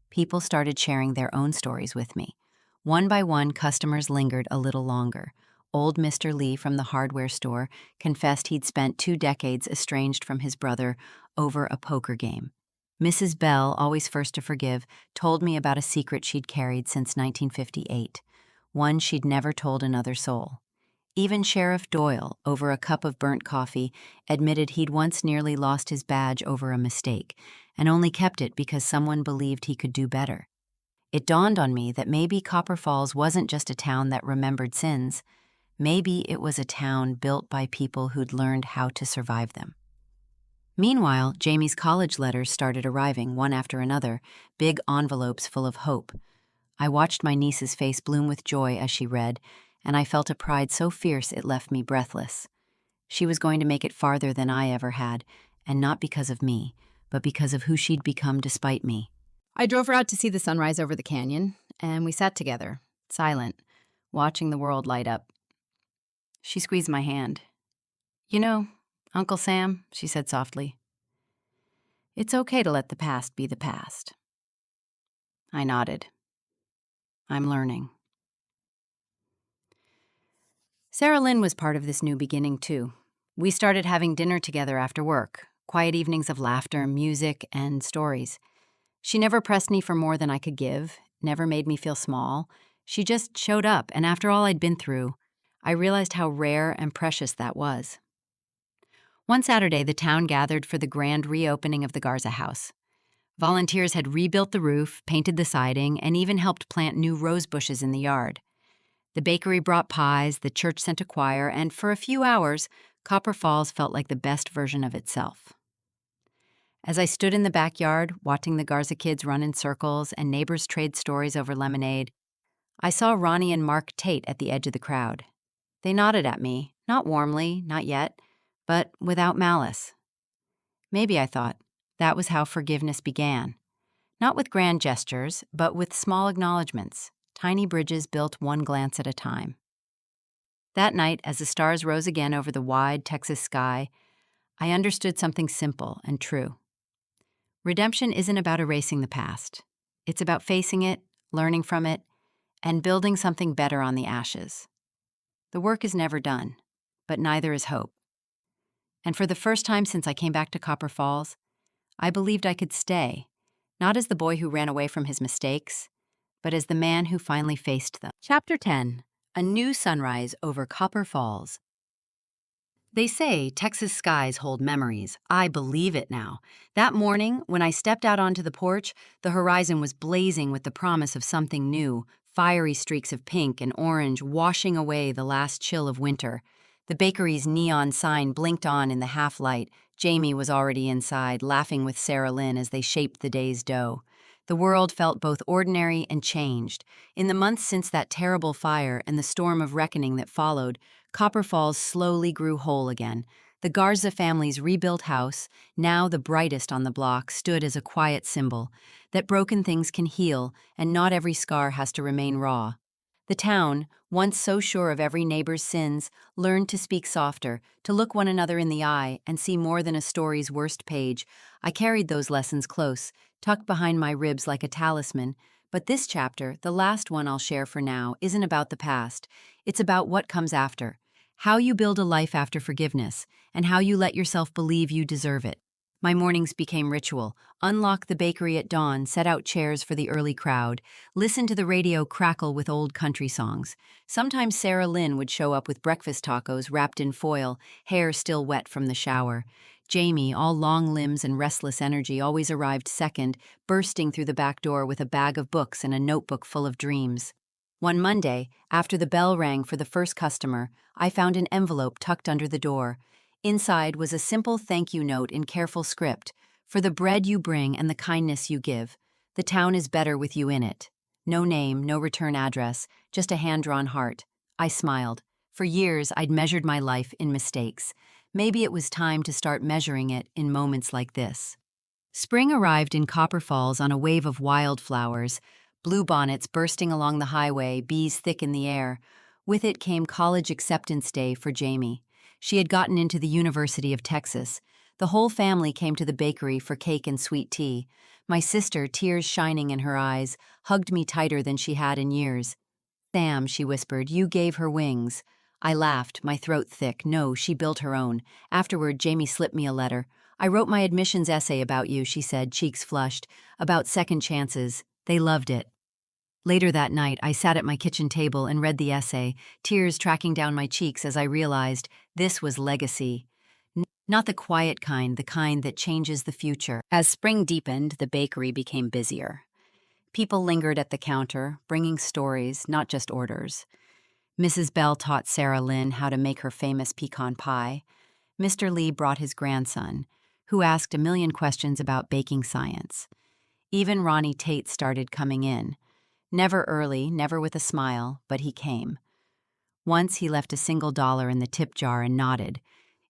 People started sharing their own stories with me. One by one, customers lingered a little longer. Old Mr. Lee from the hardware store confessed he'd spent 2 decades estranged from his brother over a poker game. Mrs. Bell, always first to forgive, told me about a secret she'd carried since 1958, one she'd never told another soul. Even Sheriff Doyle, over a cup of burnt coffee, admitted he'd once nearly lost his badge over a mistake, and only kept it because someone believed he could do better. It dawned on me that maybe Copper Falls wasn't just a town that remembered sins. Maybe it was a town built by people who'd learned how to survive them. Meanwhile, Jamie's college letters started arriving, one after another, big envelopes full of hope. I watched my niece's face bloom with joy as she read, and I felt a pride so fierce it left me breathless. She was going to make it farther than I ever had, and not because of me, but because of who she'd become despite me. I drove her out to see the sunrise over the canyon, and we sat together, silent, watching the world light up. She squeezed my hand. "You know, Uncle Sam," she said softly, "it's okay to let the past be the past." I nodded. I'm learning. Sarah Lynn was part of this new beginning, too. We started having dinner together after work, quiet evenings of laughter, music, and stories. She never pressed me for more than I could give, never made me feel small. She just showed up, and after all I'd been through, I realized how rare and precious that was. One Saturday, the town gathered for the grand reopening of the Garza house. Volunteers had rebuilt the roof, painted the siding, and even helped plant new rose bushes in the yard. The bakery brought pies, the church sent a choir, and for a few hours, Copper Falls felt like the best version of itself. As I stood in the backyard, watching the Garza kids run in circles and neighbors trade stories over lemonade, I saw Ronnie and Mark Tate at the edge of the crowd. They nodded at me, not warmly, not yet, but without malice. Maybe, I thought, that was how forgiveness began. Not with grand gestures, but with small acknowledgments, tiny bridges built one glance at a time. That night, as the stars rose again over the wide Texas sky, I understood something simple and true. Redemption isn't about erasing the past. It's about facing it, learning from it, and building something better on the ashes. The work is never done, but neither is hope. And for the first time since I came back to Copper Falls, I believed I could stay, not as the boy who ran away from his mistakes, but as the man who finally faced them. Chapter 10. A New Sunrise Over Copper Falls. They say Texas skies hold memories. I believe it now. That morning, when I stepped out onto the porch, the horizon was blazing with the promise of something new, fiery streaks of pink and orange washing away the last chill of winter. The bakery's neon sign blinked on in the half-light. Jamie was already inside, laughing with Sarah Lynn as they shaped the day's dough. The world felt both ordinary and changed. In the months since that terrible fire and the storm of reckoning that followed, Copper Falls slowly grew whole again. The Garza family's rebuilt house, now the brightest on the block, stood as a quiet symbol that broken things can heal and not every scar has to remain raw. The town, once so sure of every neighbor's sins, learned to speak softer, to look one another in the eye and see more than a story's worst page. I carried those lessons close, tucked behind my ribs like a talisman. But this chapter, the last one I'll share for now, isn't about the past. It's about what comes after. How you build a life after forgiveness, and how you let yourself believe you deserve it. My mornings became ritual. Unlock the bakery at dawn, set out chairs for the early crowd, listen to the radio crackle with old country songs. Sometimes Sarah Lynn would show up with breakfast tacos wrapped in foil, hair still wet from the shower. Jamie, all long limbs and restless energy, always arrived second, bursting through the back door with a bag of books and a notebook full of dreams. One Monday, after the bell rang for the first customer, I found an envelope tucked under the door. Inside was a simple thank you note in careful script. "For the bread you bring and the kindness you give. The town is better with you in it." No name, no return address, just a hand-drawn heart. I smiled. For years, I'd measured my life in mistakes. Maybe it was time to start measuring it in moments like this. Spring arrived in Copper Falls on a wave of wildflowers, bluebonnets bursting along the highway, bees thick in the air. With it came college acceptance day for Jamie. She had gotten into the University of Texas. The whole family came to the bakery for cake and sweet tea. My sister, tears shining in her eyes, hugged me tighter than she had in years. "Sam," she whispered, "you gave her wings." I laughed, my throat thick. "No, she built her own." Afterward, Jamie slipped me a letter. "I wrote my admissions essay about you," she said, cheeks flushed, "about second chances. They loved it." Later that night, I sat at my kitchen table and read the essay, tears tracking down my cheeks as I realized this was legacy. Not the quiet kind, the kind that changes the future. As spring deepened, the bakery became busier. People lingered at the counter, bringing stories, not just orders. Mrs. Bell taught Sarah Lynn how to make her famous pecan pie. Mr. Lee brought his grandson, who asked a million questions about baking science. Even Ronnie Tate started coming in. Never early, never with a smile, but he came. Once he left a single dollar in the tip jar and nodded.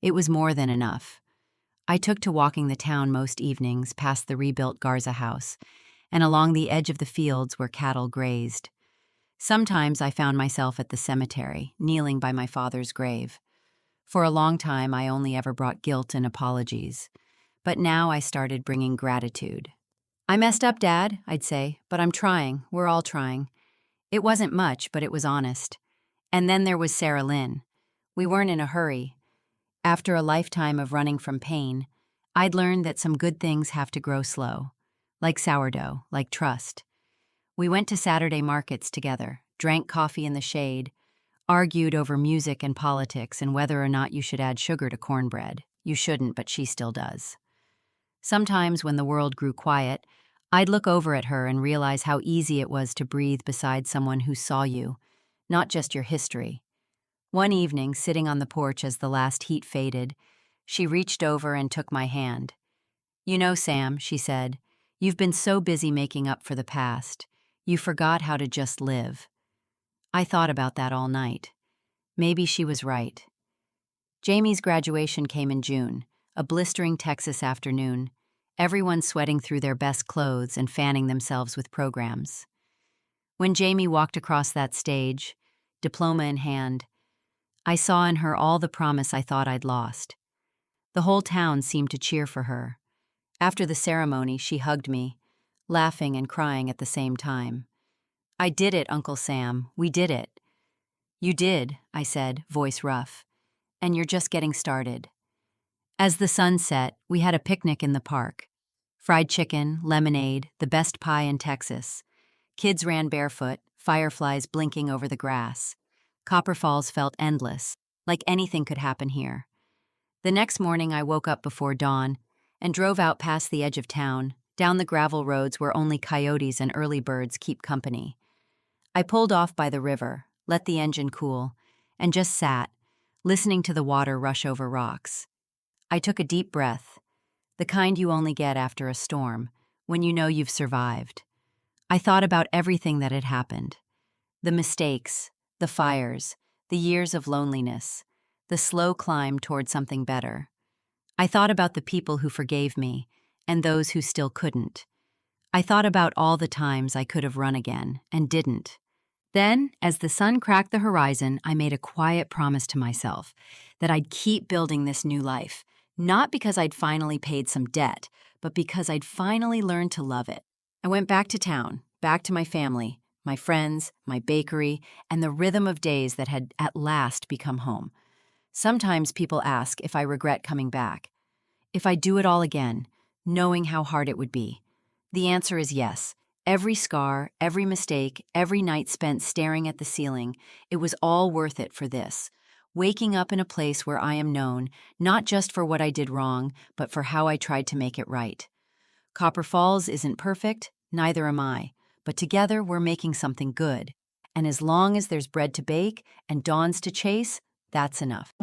It was more than enough. I took to walking the town most evenings past the rebuilt Garza house and along the edge of the fields where cattle grazed. Sometimes I found myself at the cemetery, kneeling by my father's grave. For a long time, I only ever brought guilt and apologies. But now I started bringing gratitude. "I messed up, Dad," I'd say, "but I'm trying. We're all trying." It wasn't much, but it was honest. And then there was Sarah Lynn. We weren't in a hurry. After a lifetime of running from pain, I'd learned that some good things have to grow slow. Like sourdough, like trust. We went to Saturday markets together, drank coffee in the shade, argued over music and politics and whether or not you should add sugar to cornbread. You shouldn't, but she still does. Sometimes when the world grew quiet, I'd look over at her and realize how easy it was to breathe beside someone who saw you, not just your history. One evening, sitting on the porch as the last heat faded, she reached over and took my hand. "You know, Sam," she said, "you've been so busy making up for the past. You forgot how to just live." I thought about that all night. Maybe she was right. Jamie's graduation came in June, a blistering Texas afternoon, everyone sweating through their best clothes and fanning themselves with programs. When Jamie walked across that stage, diploma in hand, I saw in her all the promise I thought I'd lost. The whole town seemed to cheer for her. After the ceremony, she hugged me, laughing and crying at the same time. "I did it, Uncle Sam. We did it." "You did," I said, voice rough. "And you're just getting started." As the sun set, we had a picnic in the park. Fried chicken, lemonade, the best pie in Texas. Kids ran barefoot, fireflies blinking over the grass. Copper Falls felt endless, like anything could happen here. The next morning I woke up before dawn and drove out past the edge of town, down the gravel roads where only coyotes and early birds keep company. I pulled off by the river, let the engine cool, and just sat, listening to the water rush over rocks. I took a deep breath, the kind you only get after a storm, when you know you've survived. I thought about everything that had happened. The mistakes, the fires, the years of loneliness, the slow climb toward something better. I thought about the people who forgave me, and those who still couldn't. I thought about all the times I could have run again, and didn't. Then, as the sun cracked the horizon, I made a quiet promise to myself that I'd keep building this new life, not because I'd finally paid some debt, but because I'd finally learned to love it. I went back to town, back to my family, my friends, my bakery, and the rhythm of days that had at last become home. Sometimes people ask if I regret coming back, if I'd do it all again, knowing how hard it would be. The answer is yes. Every scar, every mistake, every night spent staring at the ceiling, it was all worth it for this. waking up in a place where I am known, not just for what I did wrong, but for how I tried to make it right. Copper Falls isn't perfect, neither am I, but together we're making something good. And as long as there's bread to bake and dawns to chase, that's enough.